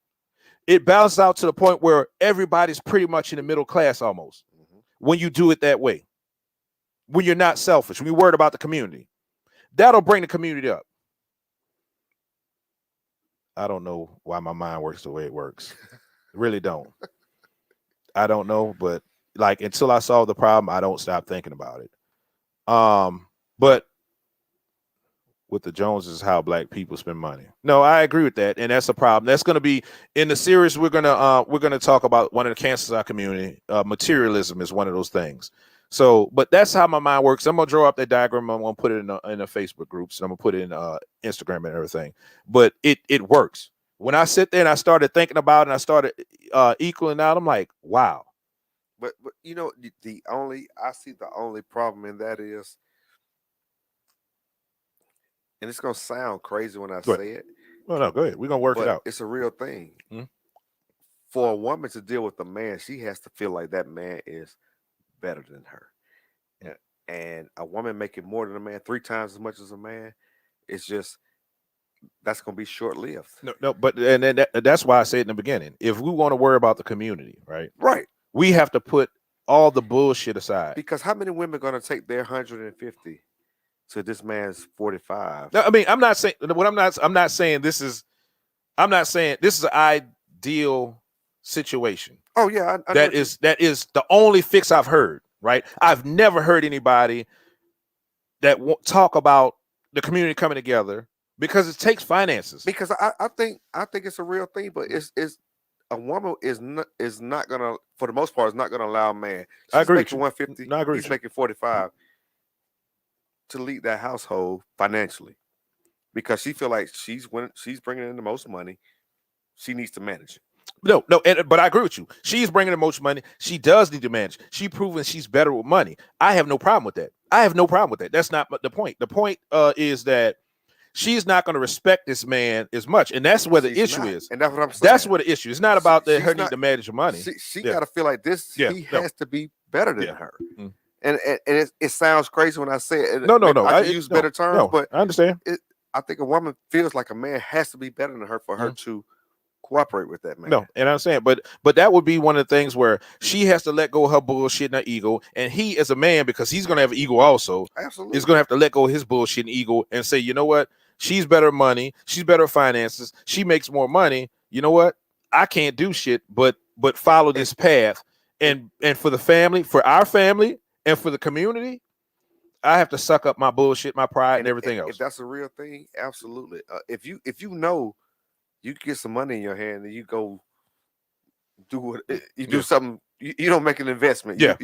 it balances out to the point where everybody's pretty much in the middle class almost. When you do it that way, when you're not selfish, when you're worried about the community, that'll bring the community up. I don't know why my mind works the way it works. Really don't. I don't know, but like until I solve the problem, I don't stop thinking about it. But with the Joneses, how black people spend money. No, I agree with that, and that's a problem. That's going to be in the series. We're gonna talk about one of the cancers of our community. Materialism is one of those things. So, but that's how my mind works. I'm gonna draw up that diagram. I'm gonna put it in a Facebook groups, and I'm gonna put it in Instagram and everything. But it works. When I sit there and I started thinking about it, and I started equaling out, I'm like, wow. But you know, I see the only problem in that is, and it's gonna sound crazy when I say it. No, go ahead. We're gonna work it out. It's a real thing. Mm-hmm. For a woman to deal with a man, she has to feel like that man is better than her. And a woman making more than a man, 3 times as much as a man, it's just that's gonna be short lived. No, but and then that's why I said in the beginning, if we want to worry about the community, right, we have to put all the bullshit aside. Because how many women are gonna take their 150 to this man's 45? No, I mean, I'm not saying this is an ideal situation. Oh yeah, that is the only fix I've heard. Right, I've never heard anybody that talk about the community coming together because it takes finances. Because I think it's a real thing, but it's a woman is not gonna, for the most part, is not gonna allow a man. I agree. Making 150. No, I agree. He's making 45 to lead that household financially because she feel like she's bringing in the most money. She needs to manage it. No, but I agree with you. She's bringing the most money. She does need to manage. She's proven she's better with money. I have no problem with that. That's not the point. The point is that she's not going to respect this man as much, and that's where the issue is. And that's what I'm saying. That's where the issue. It's not about her need to manage the money. She got to feel like this. He has to be better than her. Mm. And it sounds crazy when I say it. No. I use better terms, but I understand. I think a woman feels like a man has to be better than her for her to cooperate with that man. No, and I'm saying, but that would be one of the things where she has to let go of her bullshit and her ego, and he as a man, because he's gonna have an ego also, is gonna have to let go of his bullshit and ego and say, you know what, she's better money, she's better finances, she makes more money. You know what? I can't do shit but follow this path, and for the family, for our family, and for the community, I have to suck up my bullshit, my pride, and everything else. If that's a real thing, absolutely. If you know you get some money in your hand and you go do something, you don't make an investment. You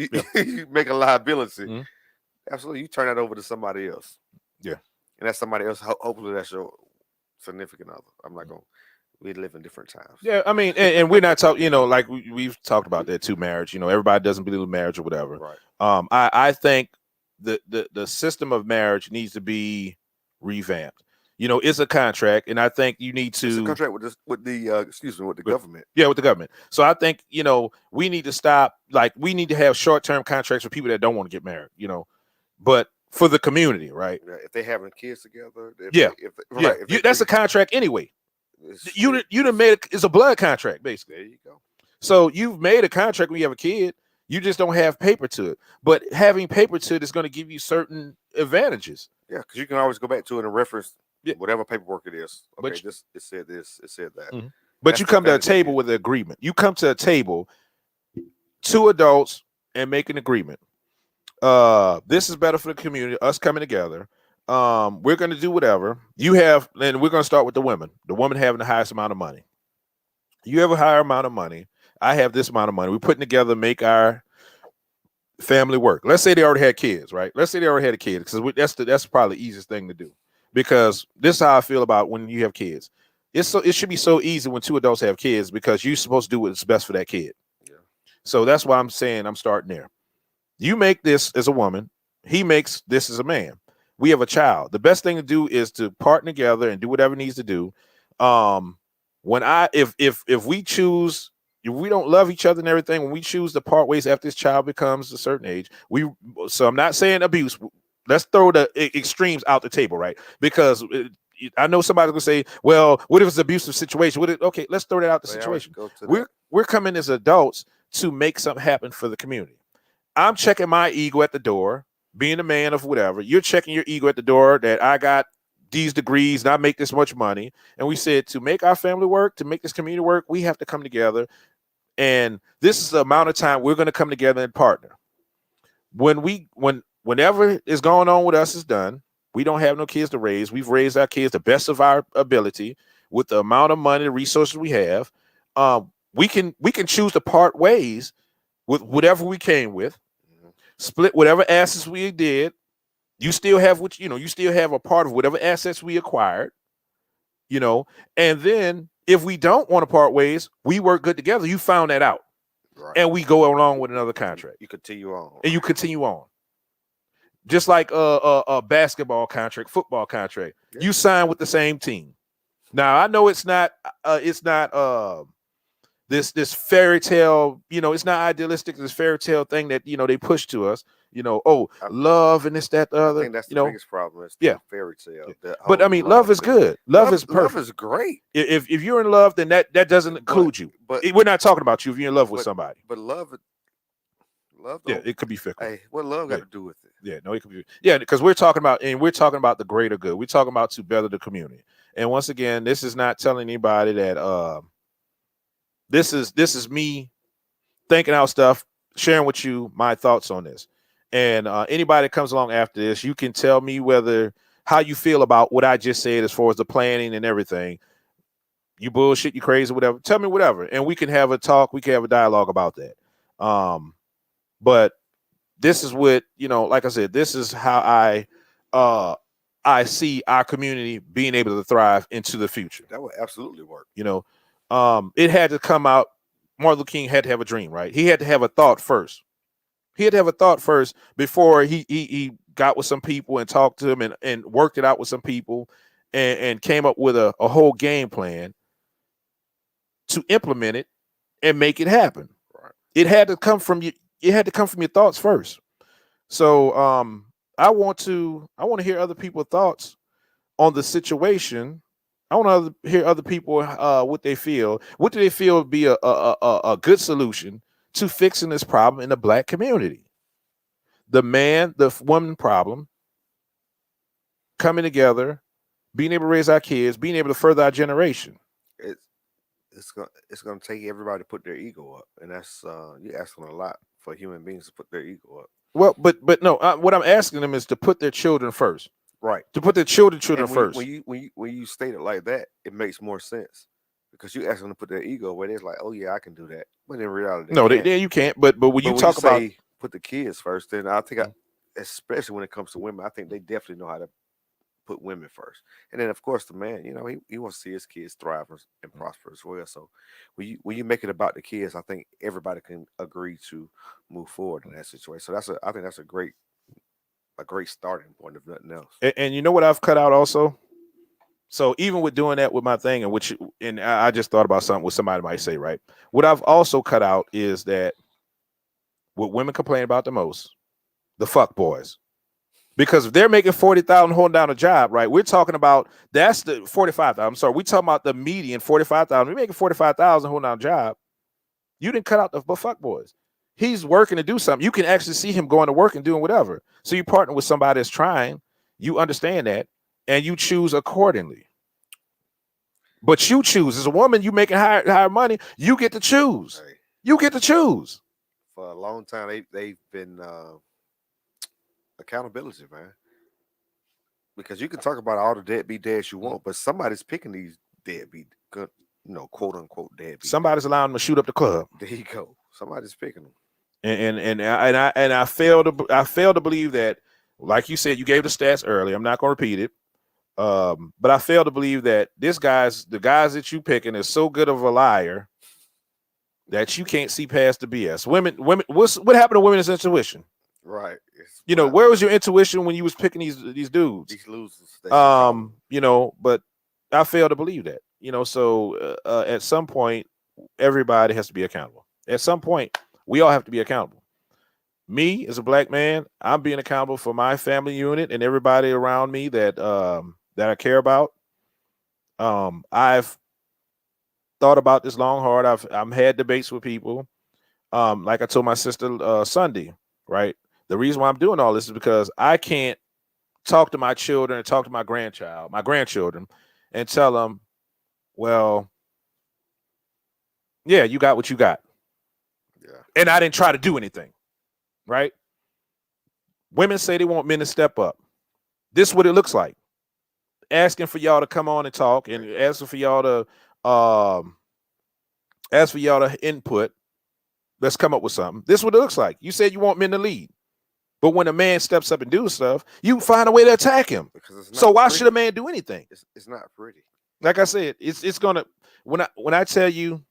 make a liability. Mm-hmm. Absolutely, you turn that over to somebody else. Yeah, and that somebody else, hopefully, that's your significant other. I'm not gonna. We live in different times. Yeah, I mean, and we're not talking. Like we've talked about that too. Marriage. Everybody doesn't believe in marriage or whatever. Right. I think the system of marriage needs to be revamped. It's a contract, and I think you need to. It's a contract with the government. Yeah, with the government. So I think we need to stop. Like, we need to have short-term contracts for people that don't want to get married. But for the community, right? Yeah, if they having kids together. That's a contract anyway. You done made it's a blood contract basically. There you go. So you've made a contract when you have a kid. You just don't have paper to it. But having paper to it is going to give you certain advantages. Yeah, because you can always go back to it and reference. Whatever paperwork it is. Okay, it said this, it said that. Mm-hmm. But you come to a table with an agreement. You come to a table, 2 adults, and make an agreement. This is better for the community, us coming together. We're going to do whatever. And we're going to start with the women. The woman having the highest amount of money. You have a higher amount of money. I have this amount of money. We're putting together, make our family work. Let's say they already had kids, right? Let's say they already had a kid, because that's probably the easiest thing to do. Because this is how I feel about when you have kids. It should be so easy when 2 adults have kids, because you're supposed to do what's best for that kid. Yeah. So that's why I'm saying I'm starting there. You make this as a woman. He makes this as a man. We have a child. The best thing to do is to partner together and do whatever needs to do. If we choose, if we don't love each other and everything, when we choose to part ways after this child becomes a certain age, so I'm not saying abuse. Let's throw the extremes out the table, right? Because I know somebody's gonna say, well, what if it's an abusive situation? Okay, let's throw that out the They always situation. go to that. We're coming as adults to make something happen for the community. I'm checking my ego at the door, being a man of whatever. You're checking your ego at the door that I got these degrees and I make this much money. And we said to make our family work, to make this community work, we have to come together. And this is the amount of time we're going to come together and partner. Whenever is going on with us is done, we don't have no kids to raise. We've raised our kids the best of our ability with the amount of money, the resources we have. We can choose to part ways with whatever we came with, split whatever assets we did. You still have you still have a part of whatever assets we acquired, and then if we don't want to part ways, we work good together. You found that out. Right. And we go along with another contract. You continue on. And you continue on. Just like a basketball contract, football contract. Yeah. You sign with the same team. Now I know it's not this fairy tale, it's not idealistic, this fairy tale thing that they push to us, love and this, that, the other. I think that's the biggest problem. Is fairy tale. But I mean, love is good. Love is perfect. Love is great. If you're in love, then that doesn't include you. But we're not talking about you if you're in love with somebody. But love, it could be fickle. Hey, what love got to do with it? Yeah, no, it could be. Yeah, because we're talking about the greater good. We're talking about to better the community. And once again, this is not telling anybody that this is me thinking out stuff, sharing with you my thoughts on this. And anybody that comes along after this, you can tell me how you feel about what I just said as far as the planning and everything. You bullshit, you crazy, whatever. Tell me whatever, and we can have a talk. We can have a dialogue about that. But this is what, like I said, this is how I see our community being able to thrive into the future. That would absolutely work. It had to come out. Martin Luther King had to have a dream, right? He had to have a thought first. He had to have a thought first before he got with some people and talked to them and worked it out with some people and came up with a whole game plan to implement it and make it happen. Right. It had to come from you. It had to come from your thoughts first. So I want to hear other people's thoughts on the situation. I want to hear other people what they feel. What do they feel would be a good solution to fixing this problem in the Black community? The man, the woman problem, coming together, being able to raise our kids, being able to further our generation. It's gonna take everybody to put their ego up, and that's you're asking a lot for human beings to put their ego up. Well, but no, what I'm asking them is to put their children first. Right. To put their children first. When you state it like that, it makes more sense because you ask them to put their ego where it's like, oh yeah, I can do that, but in reality, you can't. But when you talk about put the kids first, then I think especially when it comes to women, I think they definitely know how to put women first, and then of course the man, he wants to see his kids thrive and prosper as well. So when you make it about the kids, I think everybody can agree to move forward in that situation. So I think that's a great starting point, if nothing else. And you know what I've cut out also? So even with doing that with my thing, and I just thought about something what somebody might say, right? What I've also cut out is that what women complain about the most, the fuck boys. Because if they're making 40,000 holding down a job, right? We're talking about that's the 45,000. I'm sorry, we're talking about the median 45,000. We're making 45,000 holding down a job. You didn't cut out the fuck boys. He's working to do something. You can actually see him going to work and doing whatever. So you partner with somebody that's trying. You understand that, and you choose accordingly. But you choose as a woman. You making higher money. You get to choose. Hey. You get to choose. For a long time, they've been accountability, man. Because you can talk about all the deadbeat dads you want, but somebody's picking these deadbeat, quote unquote deadbeat. Somebody's allowing them to shoot up the club. There you go. Somebody's picking them. And I fail to believe that, like you said, you gave the stats earlier. I'm not going to repeat it, but I fail to believe that the guys that you picking is so good of a liar that you can't see past the BS. Women, what happened to women's intuition? Right. Where was your intuition when you was picking these dudes? These losers. But I fail to believe that. So at some point, everybody has to be accountable. At some point, we all have to be accountable. Me as a Black man, I'm being accountable for my family unit and everybody around me that I care about. I've thought about this long hard. I've had debates with people. Like I told my sister Sunday, right? The reason why I'm doing all this is because I can't talk to my children and talk to my grandchildren, and tell them, well, yeah, you got what you got. Yeah. And I didn't try to do anything, right? Women say they want men to step up. This is what it looks like. Asking for y'all to come on and talk, and asking for y'all to input. Let's come up with something. This is what it looks like. You said you want men to lead. But when a man steps up and do stuff, you find a way to attack him. So why should a man do anything? It's not pretty. Like I said, it's gonna when I tell you,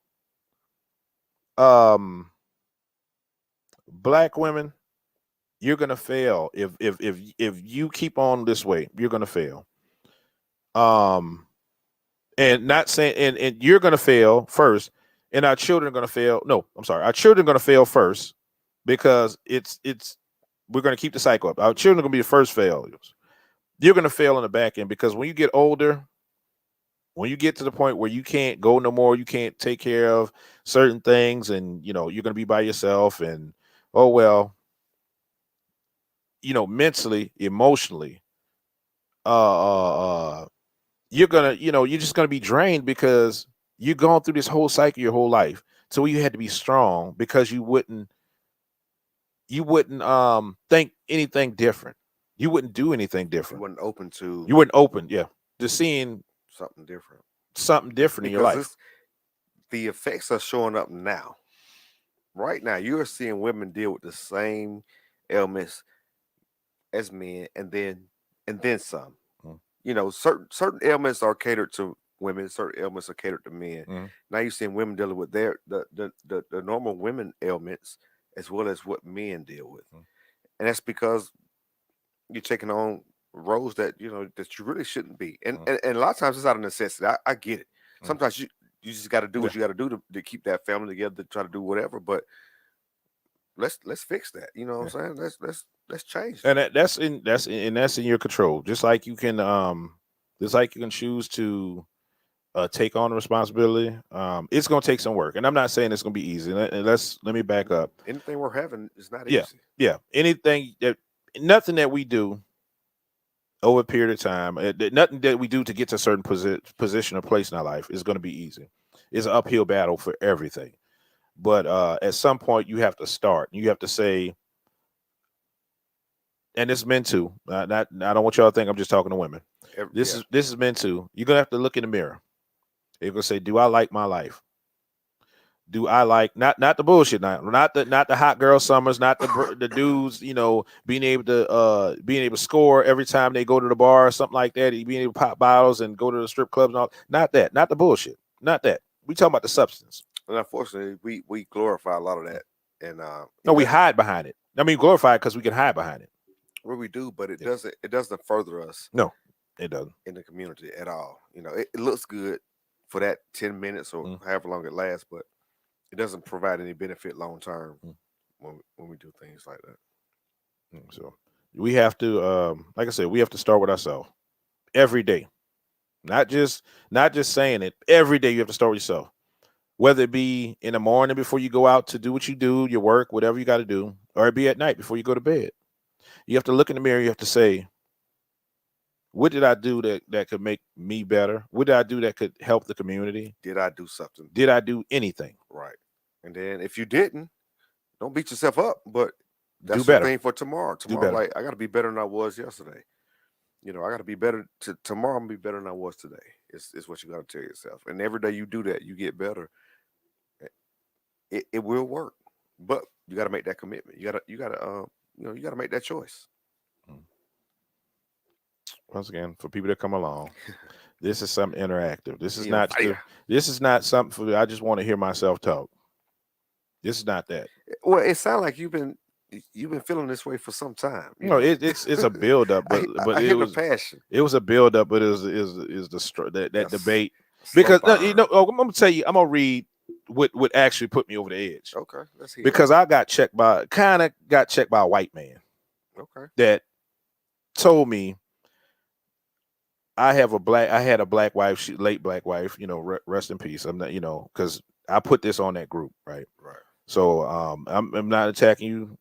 black women, you're gonna fail if you keep on this way. You're gonna fail. And not saying and you're gonna fail first, and our children are gonna fail. No, I'm sorry, our children are gonna fail first because it's we're gonna keep the cycle up. Our children are gonna be the first failures. You're gonna fail in the back end because when you get older, when you get to the point where you can't go no more, you can't take care of certain things, and you're going to be by yourself, and oh well, mentally, emotionally, you're gonna, you're just gonna be drained because you're going through this whole cycle your whole life. So you had to be strong because you wouldn't think anything different. You wouldn't do anything different. You weren't open, yeah, to seeing something different in your life. The effects are showing up now. Right now, you are seeing women deal with the same ailments as men, and then some. Certain ailments are catered to women, certain ailments are catered to men. Now you're seeing women dealing with the normal women ailments as well as what men deal with. And that's because you're taking on roles that that you really shouldn't be. And a lot of times it's out of necessity. I get it. Sometimes you just got to do what you got to do to keep that family together, to try to do whatever. But let's fix that. You know what I'm saying? Let's change that. And that's in your control. Just like you can choose to take on the responsibility. It's gonna take some work, and I'm not saying it's gonna be easy. Let me back up. Anything we're having is not easy. Yeah. Nothing that we do over a period of time, nothing that we do to get to a certain position or place in our life is going to be easy. It's an uphill battle for everything. But at some point, you have to start. You have to say, and it's men too. I don't want y'all to think I'm just talking to women. This is men too. You're gonna have to look in the mirror. You're gonna say, do I like my life? Do I like not the bullshit, not the hot girl summers, not the dudes, being able to score every time they go to the bar or something like that, being able to pop bottles and go to the strip clubs and all. Not that, not the bullshit, not that. We talking about the substance. And unfortunately, we glorify a lot of that, and no, we hide behind it. I mean, glorify it because we can hide behind it. Well, we do, but it doesn't further us. No, it doesn't in the community at all. It looks good for that 10 minutes or however long it lasts, but it doesn't provide any benefit long term when we do things like that. So we have to, like I said, we have to start with ourselves every day. Not just saying it. Every day you have to start with yourself. Whether it be in the morning before you go out to do what you do, your work, whatever you got to do, or it be at night before you go to bed. You have to look in the mirror. You have to say, what did I do that could make me better? What did I do that could help the community? Did I do something? Did I do anything? Right. And then if you didn't, don't beat yourself up, but that's the thing for tomorrow. Tomorrow, like, I got to be better than I was yesterday. I got to be better tomorrow. I'm gonna be better than I was today. It's what you got to tell yourself. And every day you do that, you get better. It will work, but you got to make that commitment. You gotta make that choice. Once again, for people that come along, this is something interactive. This is not something for. I just want to hear myself talk. This is not that. Well, it sounds like you've been feeling this way for some time. It's a build up, but it was passion. It was a build up, but it is that debate because I'm gonna tell you, I'm gonna read what actually put me over the edge. Okay, let's hear. Because I got checked by a white man. Okay, that told me I had a black wife, late black wife, rest in peace. I'm not, because I put this on that group, right? Right. So I'm not attacking you,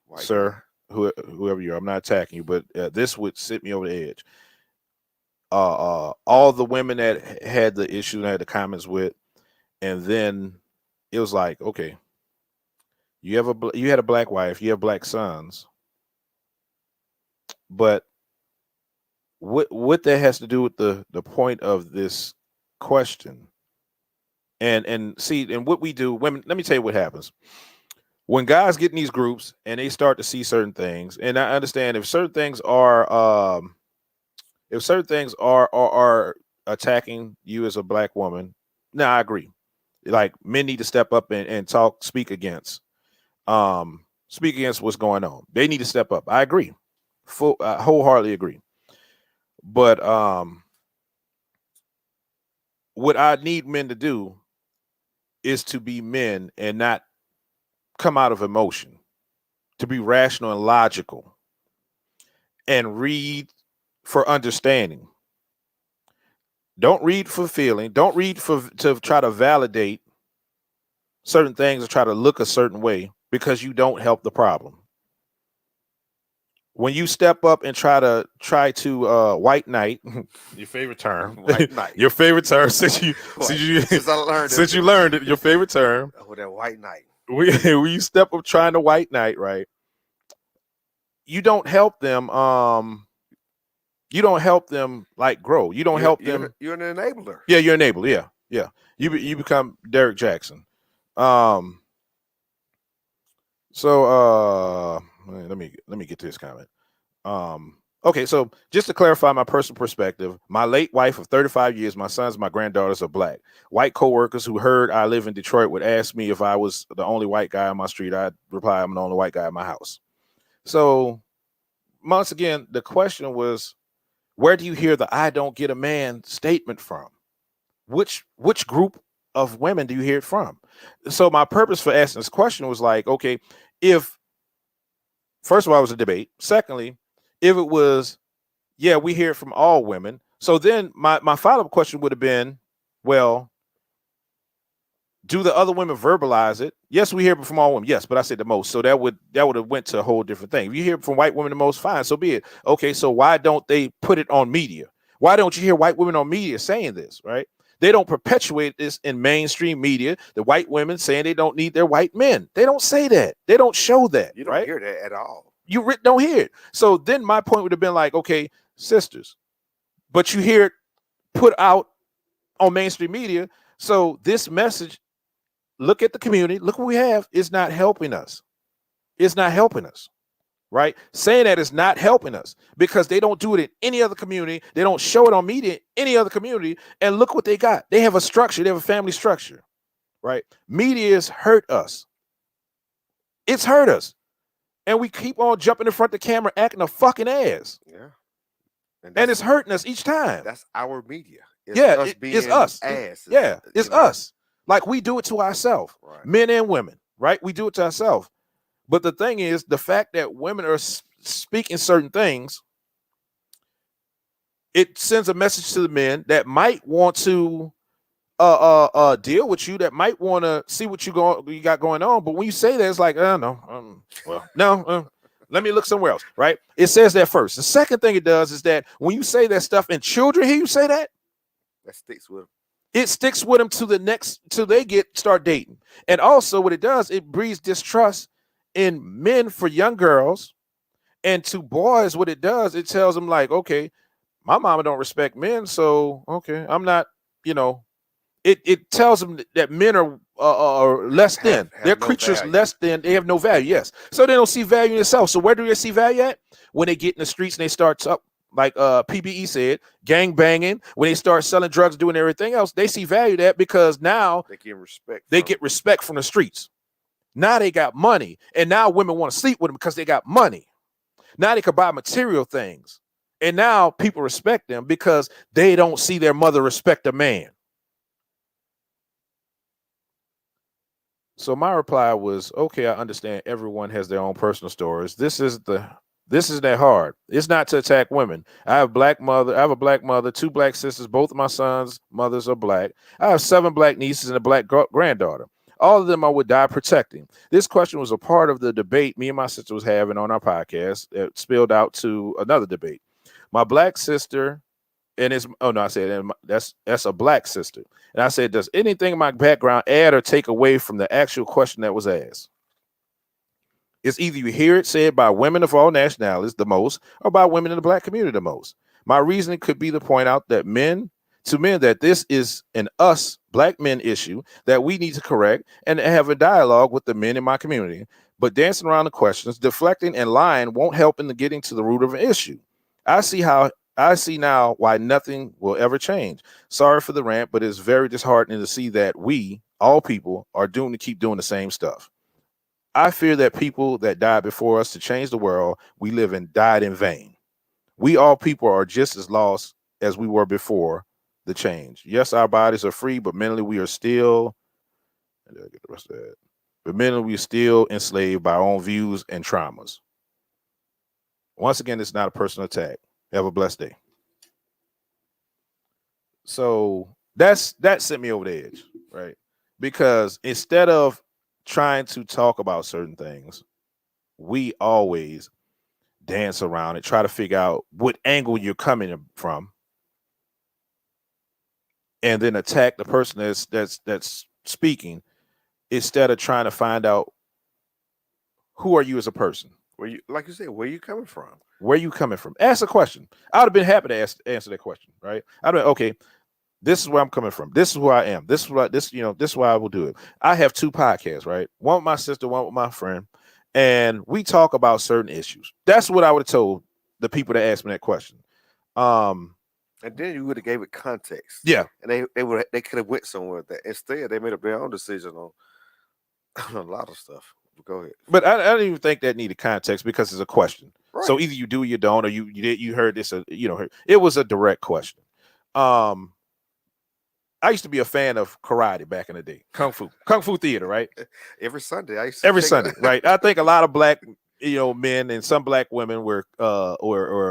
White sir, whoever you are. I'm not attacking you, but this would sit me over the edge. All the women that had the issue and had the comments with, and then it was like, okay, you had a black wife, you have black sons, but what that has to do with the point of this question? And see, and what we do, women. Let me tell you what happens when guys get in these groups and they start to see certain things. And I understand if certain things are are attacking you as a black woman. No, I agree. Like men need to step up and speak against what's going on. They need to step up. I agree. Wholeheartedly agree. But what I need men to do is to be men and not come out of emotion, to be rational and logical and read for understanding. Don't read for feeling. Don't read to try to validate certain things or try to look a certain way, because you don't help the problem. When you step up and try to white knight, your favorite term, White knight. your favorite term since you learned it, your favorite term. Oh, that white knight. When you step up trying to white knight, right? You don't help them. You don't help them like grow. You don't help them. You're an enabler. Yeah, you're an enabler. Yeah. You become Derek Jackson. So let me get to this comment. Okay, so just to clarify my personal perspective, my late wife of 35 years, my sons, my granddaughters are black. White coworkers who heard I live in Detroit would ask me if I was the only white guy on my street. I'd reply, I'm the only white guy in my house. So once again, the question was, where do you hear the "I don't get a man" statement from? Which group of women do you hear it from? So my purpose for asking this question was like, okay, if first of all it was a debate. Secondly, if it was, yeah, we hear it from all women. So then my follow-up question would have been, well, do the other women verbalize it? Yes, we hear it from all women. Yes, but I said the most. So that would have went to a whole different thing. If you hear it from white women the most, fine, so be it. Okay, so why don't they put it on media? Why don't you hear white women on media saying this, right? They don't perpetuate this in mainstream media. The white women saying they don't need their white men. They don't say that. They don't show that. You don't hear that at all. You don't hear it. So then my point would have been like, okay, sisters, but you hear it put out on mainstream media. So this message, look at the community, look what we have, is not helping us. It's not helping us, right? Saying that is not helping us because they don't do it in any other community. They don't show it on media in any other community. And look what they got. They have a structure. They have a family structure, right? Media has hurt us. It's hurt us. And we keep on jumping in front of the camera acting a fucking ass. Yeah. And it's hurting us each time. That's our media. It's us. Ass. It's us. Like we do it to ourselves, right. Men and women, right? We do it to ourselves. But the thing is, the fact that women are speaking certain things, it sends a message to the men that might want to deal with you, that might want to see what you got going on. But when you say that, it's like, no, let me look somewhere else, right? It says that first. The second thing it does is that when you say that stuff and children hear you say that, sticks with them. It sticks with them till they start dating. And also what it does, it breeds distrust in men for young girls, and to boys, what it does, it tells them like, okay, my mama don't respect men, so okay, I'm not, it tells them that men are less than. They're creatures less than. They have no value. Yes. So they don't see value in themselves. So where do they see value at? When they get in the streets and they start like PBE said, gang banging, when they start selling drugs, doing everything else, they see value that because now they get respect. They get respect from the streets. Now they got money, and now women want to sleep with them because they got money. Now they can buy material things, and now people respect them because they don't see their mother respect a man. So my reply was, okay, I understand everyone has their own personal stories. This is the This is that hard. It's not to attack women. I have a black mother, 2 black sisters. Both of my sons' mothers are black. I have 7 black nieces and a black granddaughter. All of them I would die protecting. This question was a part of the debate me and my sister was having on our podcast. It spilled out to another debate. My black sister, and it's I said that's a black sister. And I said, does anything in my background add or take away from the actual question that was asked? It's either you hear it said by women of all nationalities the most, or by women in the black community the most. My reasoning could be to point out that men that this is an us black men issue that we need to correct and have a dialogue with the men in my community. But dancing around the questions, deflecting and lying won't help in the getting to the root of an issue. I see now why nothing will ever change. Sorry for the rant, but it's very disheartening to see that we, all people, are doomed to keep doing the same stuff. I fear that people that died before us to change the world we live in died in vain. We all people are just as lost as we were before the change. Yes, our bodies are free, but mentally we are still, and I'll get the rest of that. But mentally we are still enslaved by our own views and traumas. Once again, it's not a personal attack. Have a blessed day. So that sent me over the edge, right? Because instead of trying to talk about certain things, we always dance around it, try to figure out what angle you're coming from, and then attack the person that's speaking instead of trying to find out who are you as a person. Where you, like you said, where you coming from? Where you coming from? Ask a question. I would have been happy to answer that question, right? I'd be okay. This is where I'm coming from. This is who I am. This is what this is why I will do it. I have 2 podcasts, right? One with my sister, one with my friend, and we talk about certain issues. That's what I would have told the people that asked me that question. And then you would have gave it context. Yeah, and they could have went somewhere with that. Instead, they made up their own decision on a lot of stuff. Go ahead. but I don't even think that needed context because it's a question. Right. So either you do or you don't, or you heard this, it was a direct question. I used to be a fan of karate back in the day, kung fu theater, right? Every Sunday, I used to every Sunday, right? I think a lot of black, men and some black women were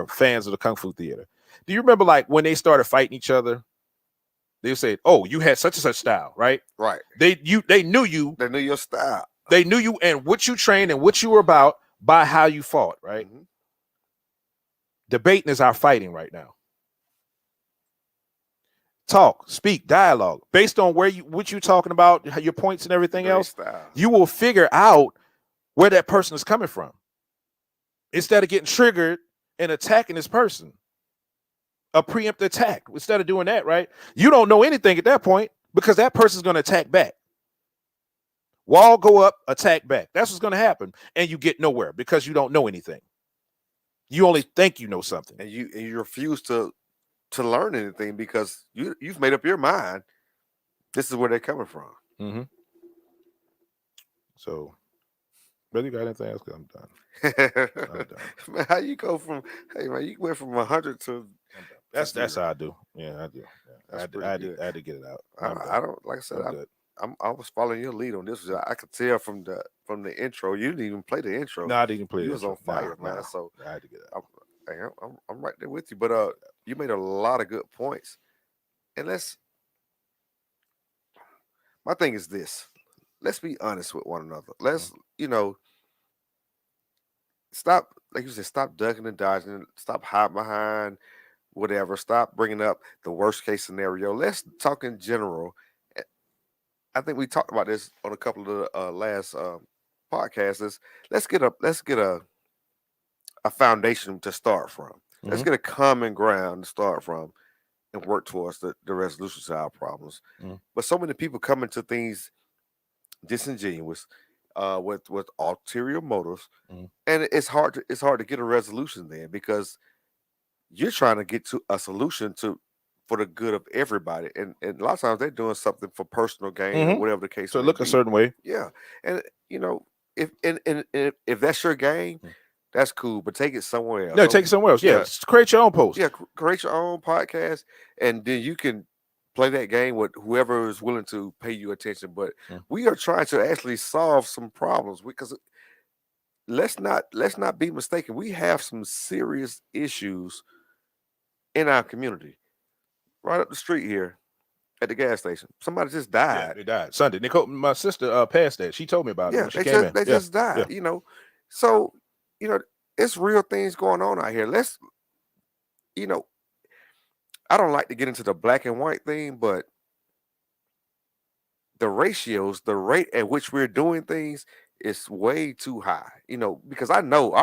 fans of the kung fu theater. Do you remember like when they started fighting each other? They said, "Oh, you had such and such style, right?" Right. They knew you. They knew your style. They knew you and what you trained and what you were about by how you fought, right? Mm-hmm. Debating is our fighting right now. Talk, speak, dialogue based on what you're talking about, your points and everything else. Style. You will figure out where that person is coming from instead of getting triggered and attacking this person. A preemptive attack. Instead of doing that, right? You don't know anything at that point because that person's going to attack back. Wall go up, attack back. That's what's going to happen, and you get nowhere because you don't know anything. You only think you know something, and you refuse to learn anything because you've made up your mind. This is where they're coming from. Mm-hmm. So, brother, you got anything else? I'm done. I'm done. Man, how you go from? Hey man, you went from 100 to. That's how I do. Yeah, I do. Yeah. I had to get it out. I don't like I said. I was following your lead on this. I could tell from the intro. You didn't even play the intro. No, I didn't play. You was on fire, man. So I had to get it out. I'm right there with you. But you made a lot of good points. And my thing is this. Let's be honest with one another. Let's, stop, like you said, stop ducking and dodging. Stop hiding behind whatever. Stop bringing up the worst case scenario. Let's talk in general. I think we talked about this on a couple of the last podcasts. Let's get a foundation to start from. Mm-hmm. Let's get a common ground to start from and work towards the resolution to our problems. Mm-hmm. But so many people come into things disingenuous with ulterior motives, mm-hmm. and it's hard to get a resolution then because you're trying to get to a solution for the good of everybody, and a lot of times they're doing something for personal gain, mm-hmm. or whatever the case. So look a certain way. Yeah, and if that's your game, mm-hmm. that's cool. But take it somewhere else. No, take it somewhere else. Yeah, create your own post. Yeah, create your own podcast, and then you can play that game with whoever is willing to pay you attention. But we are trying to actually solve some problems because let's not be mistaken. We have some serious issues in our community. Right up the street here at the gas station, somebody just Yeah, died. they died Sunday. Nicole, my sister, passed that. She told me about it Yeah, when she came in. they Yeah, just died. yeah. So you know, it's real things going on out here. Let's you know, I don't like to get into the black and white thing, but the ratios, the rate at which we're doing things is way too high. Because I know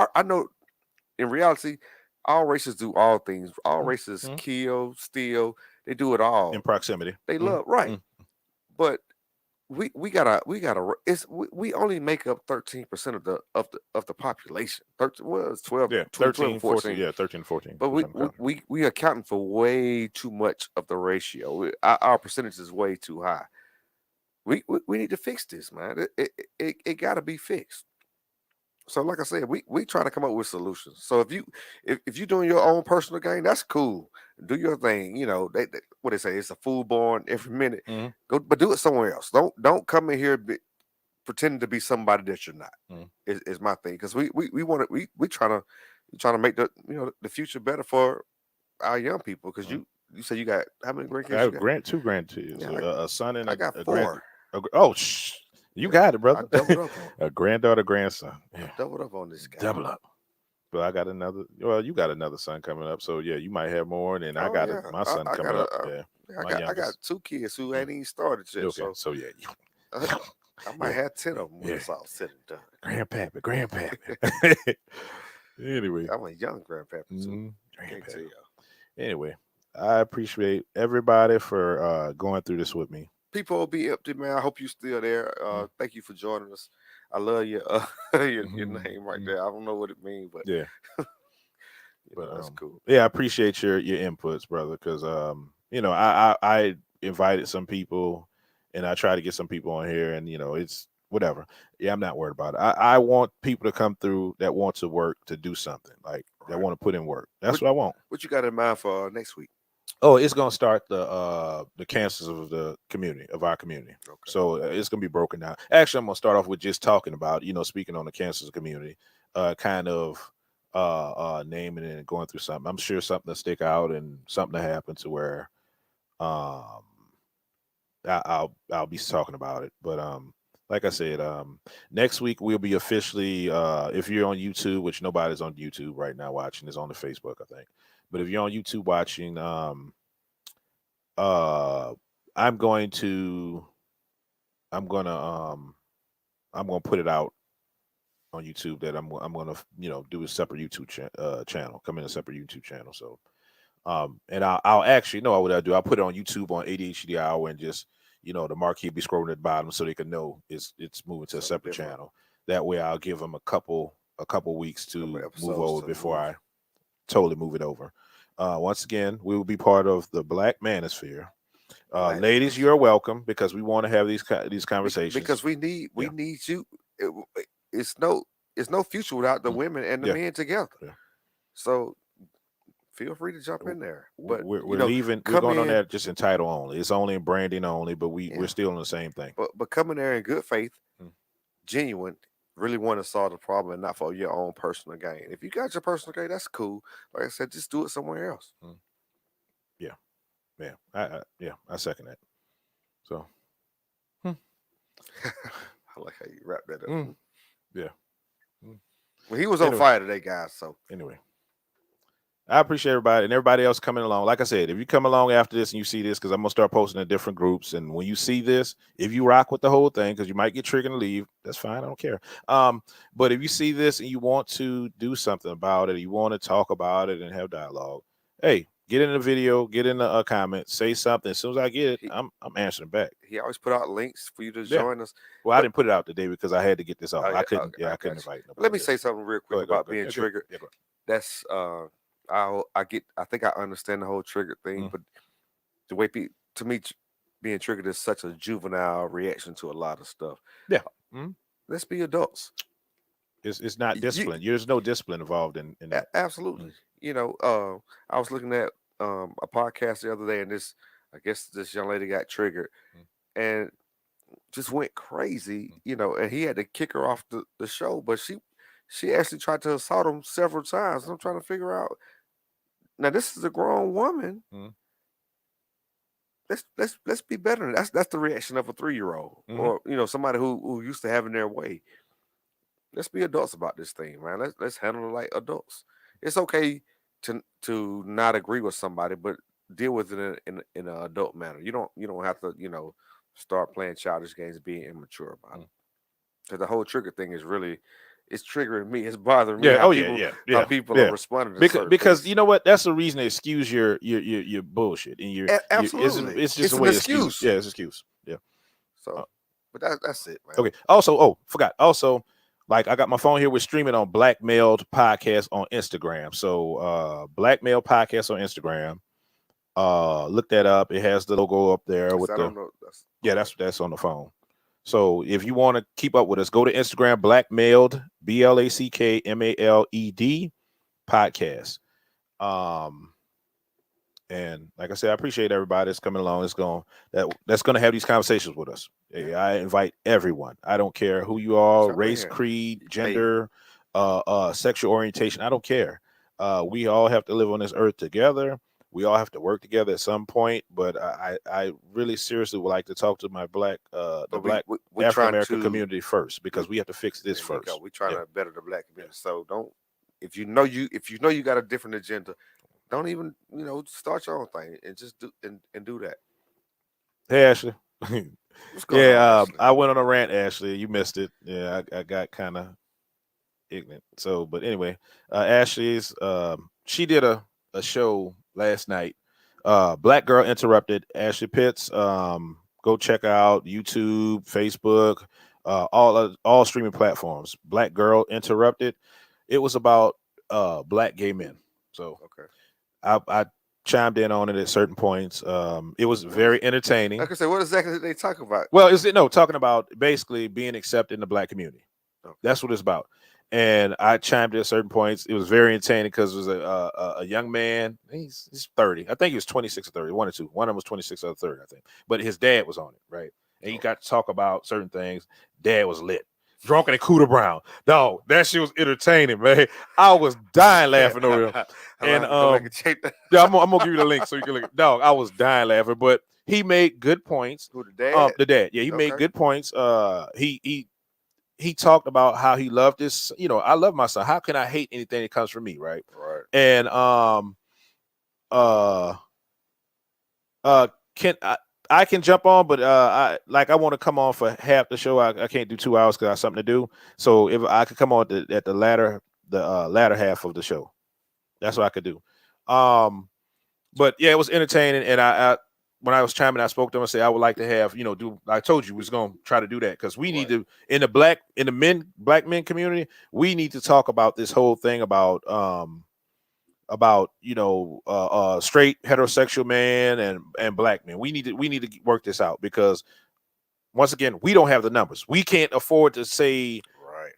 in reality, all races do all things. All races Mm-hmm. kill, steal, they do it In all. proximity. They Mm-hmm. love right. Mm-hmm. But we gotta it's we only make up 13% of the population. 13, well, it's 12 Yeah, between 12 13, and 14. 14. Yeah, 13, 14% But we of the we, country. we accounting for way too much of the ratio. Our percentage is way too high. We need to fix this, man. It got to be fixed. So, like I said, we trying to come up with solutions. So if you doing your own personal game, that's cool. Do your thing. What they say, it's a food born every minute. Mm-hmm. Go, but do it somewhere else. Don't come in here pretending to be somebody that you're not. Mm-hmm. Is my thing, because we want to we trying to make the future better for our young people. Because Mm-hmm. you say you got how many I grandkids you have got? two grandkids, Yeah, a son and I got a grand. four. Oh, shh. You Yeah, got it, I brother. doubled up on. A granddaughter, grandson. I Yeah, doubled up on this guy. double up. But I got another. Well, you got another son coming up, so yeah, you might have more. And then I Oh got yeah, my son I got coming a up. Yeah, I my got I got youngest. two kids who Mm. ain't even started yet. Okay, So so yeah, I, I might yeah, have 10 of them when yeah. it's all said and done. Grandpappy. Anyway, I'm a young grandpappy too. Can't tell grandpappy. you. Anyway, I appreciate everybody for going through this with me. People will be empty, man. I hope you still there. Mm. Thank you for joining us. I love your your name right there. I don't know what it means, but Yeah, but that's cool. yeah, I appreciate your inputs, brother, because I invited some people, and I try to get some people on here, and it's whatever. Yeah, I'm not worried about it. I want people to come through that want to work to do something, like that Right. want to put in work. That's What what I want. what you got in mind for next week? Oh, it's gonna start the cancers of the community of our community. Okay. So it's gonna be broken down. Actually, I'm gonna start off with just talking about speaking on the cancers community, kind of naming it and going through something. I'm sure something to stick out and something to happen to where um I'll be talking about it. But like I said, next week we'll be officially if you're on YouTube, which nobody's on YouTube right now watching, is on the Facebook, I think. But if you're on YouTube watching, uh I'm going to I'm gonna I'm gonna put it out on YouTube that I'm gonna do a separate channel, come in a separate YouTube channel. So and I'll actually know what I'll do. I'll put it on YouTube on ADHD Hour, and just the marquee be scrolling at the bottom so they can know it's moving to a Something separate different. channel. That way I'll give them a couple weeks Couple to move episodes over to before move. I totally move it over. Once again, we will be part of the Black Manosphere. Black Ladies, Manosphere. you are welcome, because we want to have these conversations. Because we Yeah, need you. It's no future without the mm, women and the yeah, men together. yeah. So feel free to jump W- in there. But We're leaving. We're come going on in, that just in title only. It's only in branding only, but we're yeah. still in the same thing. But come in there in good faith, Mm, genuine, really want to solve the problem and not for your own personal gain. If you got your personal gain, that's cool. Like I said, just do it somewhere else. mm. Yeah, yeah, I second that. So, mm, I like how you wrap that up. mm, yeah. Mm. Well, he was on Anyway, fire today, guys. So anyway, I appreciate everybody and everybody else coming along. Like I said, if you come along after this and you see this, because I'm gonna start posting in different groups, and when you see this, if you rock with the whole thing, because you might get triggered and leave, that's fine. I don't care. But if you see this and you want to do something about it, you want to talk about it and have dialogue, hey, get in the video, get in the comment, say something. As soon as I get it, he I'm answering back. he always put out links for you to Yeah. join us. Well, I But didn't put it out today because I had to get this off. oh I yeah, couldn't. Yeah, I I couldn't got you. invite Let me nobody say else. something real Go quick ahead. Go ahead. about Go ahead. being Yeah, triggered. yeah, go That's I think I understand the whole trigger thing, ahead. but the way to me being triggered is such a juvenile reaction to a lot of stuff. Yeah. Mhm. Let's be adults. It's not You discipline. There's no discipline involved in that. absolutely. Mm. I was looking at a podcast the other day, and I guess this young lady got triggered Mm. and just went crazy. Mm. And he had to kick her off the show, but she actually tried to assault him several times. I'm trying to figure out. Now this is a grown woman. Mhm. Let's be better. That's the reaction of a 3-year-old Mhm. or somebody who used to having their way. Let's be adults about this thing, man. Let's handle it like adults. It's okay to not agree with somebody, but deal with it in an adult manner. You don't have to start playing childish games, being immature about it. Mm. Because the whole trigger thing is really it's triggering me. It's bothering me Yeah. how Oh yeah. people Yeah. how Yeah. people are Yeah. responding to Because certain things. you know what? That's the reason to excuse your bullshit and Absolutely, it's just a an way to excuse. excuse. Yeah, it's an excuse. Yeah. So, Uh, but that's it, man. okay. Also, oh, forgot. Also, like I got my phone here. We're streaming on Blackmailed Podcast on Instagram. So Blackmailed Podcast on Instagram. Look that up. It has the logo up there Yes, with I the don't know. yeah, that's on the phone. So if you want to keep up with us, go to Instagram, Blackmailed, BLACKMALED podcast. And like I said, I appreciate everybody that's coming along. That's gonna have these conversations with us. I invite everyone. I don't care who you are, Jump in race, here. creed, Hey, gender, sexual orientation. I don't care. We all have to live on this earth together. We all have to work together at some point. But I really seriously would like to talk to my the but black we African trying American to community first because we we have to fix this there you go. first. We trying Yeah. to better the black Yeah. community. So don't if you know you got a different agenda, don't even start your own thing and just do do that. Hey Ashley. What's going on, Yeah, Ashley? I went on a rant, Ashley. You missed it. Yeah, I got kind of ignorant. So, but anyway, Ashley's she did a show last night. Black Girl Interrupted. Ashley Pitts. Go check out YouTube, Facebook, all streaming platforms. Black Girl Interrupted. It was about black gay men. So Okay. I chimed in on it at certain points. It was very entertaining. Like I said, what exactly did they talk about? Well, is it no talking about basically being accepted in the black community? Okay. That's what it's about. And I chimed in at certain points. It was very entertaining because it was a young man. He's 30. I think he was 26 or 30. One or two. One of them was 26 or 30, I think. But his dad was on it, right? And he got to talk about certain things. Dad was lit. Drunken and Cooter Brown. No, that shit was entertaining, man. I was dying laughing over him. And yeah, I'm gonna give you the link so you can look. Dog, I was dying laughing, but he made good points. Who, the dad? The dad, yeah, he made good points. He talked about how he loved this. I love my son. How can I hate anything that comes from me, right? Right. And can I can jump on, but I want to come on for half the show. I can't do 2 hours because I have something to do. So if I could come on at the latter half of the show, that's what I could do. But yeah, it was entertaining, and I when I was chiming, I spoke to him and said I would like to have do. I told you we was gonna try to do that because we need to in the black men community. We need to talk about this whole thing about straight heterosexual man and black men. We need to work this out because once again we don't have the numbers. We can't afford to say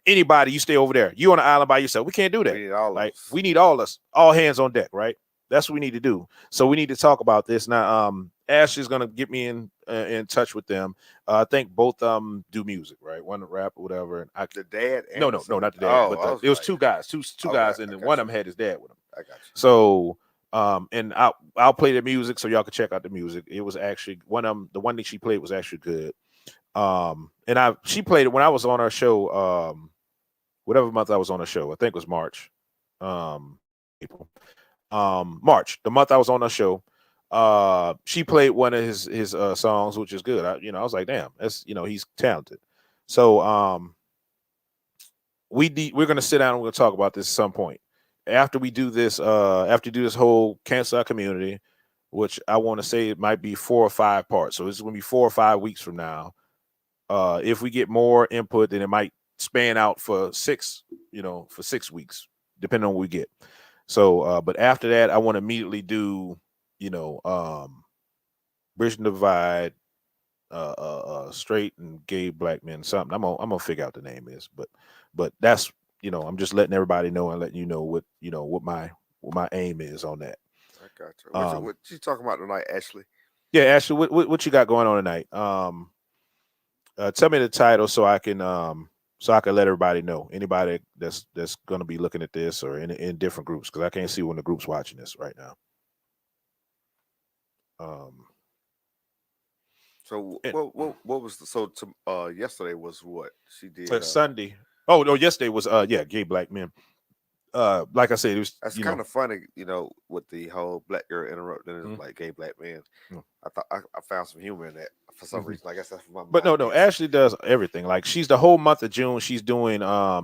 anybody you stay over there. You on the island by yourself. We can't do that. We need all of us. We need all us, all hands on deck, right? That's what we need to do. So we need to talk about this now. Ashley's gonna get me in touch with them. I think both do music, right? One rap or whatever. And the dad? No, not the dad. But it was two guys, two guys, and one of them had his dad with him. I got you. So and I'll play the music so y'all can check out the music. It was actually one of them. The one that she played was actually good. And she played it when I was on our show. Whatever month I was on the show, I think it was March. April. March, the month I was on the show, she played one of his songs, which is good. I was like, damn, that's he's talented. So we're gonna sit down and we're gonna talk about this at some point after we do this. After we do this whole cancel our community, which I want to say it might be 4 or 5 parts. So it's gonna be 4 or 5 weeks from now. If we get more input, then it might span out for 6 weeks, depending on what we get. So, but after that, I want to immediately do, Bridge and Divide, straight and gay black men, something. I'm gonna figure out the name is, but that's I'm just letting everybody know and letting what my aim is on that. I got you. What you talking about tonight, Ashley? Yeah, Ashley, what you got going on tonight? Tell me the title so I can so I can let everybody know. Anybody that's going to be looking at this or in different groups, because I can't see when the group's watching this right now. So what was yesterday was what she did? Sunday. Oh no, yesterday was gay black men. Like I said, it was. That's kind of funny, with the whole black girl interrupting Mm-hmm. like gay black men. Mm-hmm. I thought I found some humor in that for some reason. I guess that's my. But no, Ashley does everything. Like she's the whole month of June. She's doing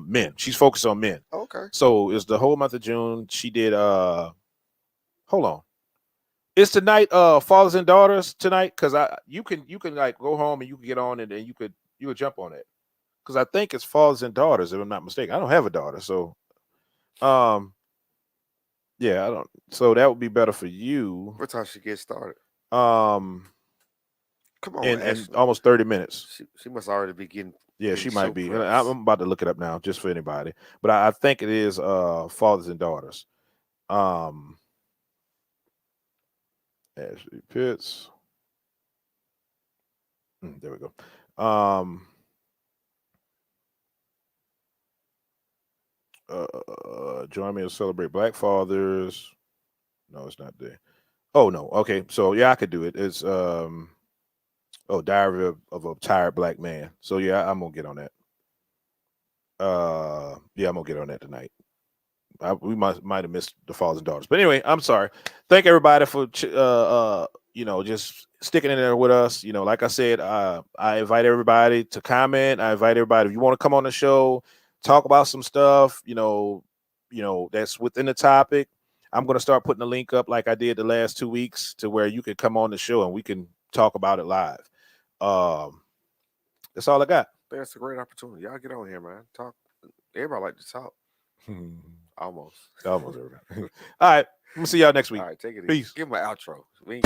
men. She's focused on men. Okay. So it's the whole month of June. She did. Hold on. It's tonight. Fathers and daughters tonight, because you can like go home and you can get on and then you could jump on it, because I think it's fathers and daughters if I'm not mistaken. I don't have a daughter, so yeah, I don't. So that would be better for you. What time she get started? Come on, in almost 30 minutes. She must already be getting. Yeah, she might be. I'm about to look it up now, just for anybody. But I think it is fathers and daughters. Ashley Pitts. There we go. Join me to celebrate Black Fathers. No, it's not there. Oh no. Okay, so yeah, I could do it. It's Diary of a Tired Black Man. So yeah, I'm gonna get on that. Yeah, I'm gonna get on that tonight. We might have missed the fathers and daughters, but anyway, I'm sorry. Thank everybody for just sticking in there with us. Like I said, I invite everybody to comment. I invite everybody, if you want to come on the show, talk about some stuff, that's within the topic. I'm going to start putting the link up like I did the last 2 weeks to where you can come on the show and we can talk about it live. That's all I got. That's a great opportunity. Y'all get on here, man. Talk. Everybody like to talk. Almost everybody. All right. We'll see y'all next week. All right, take it easy. Peace. Give my outro. We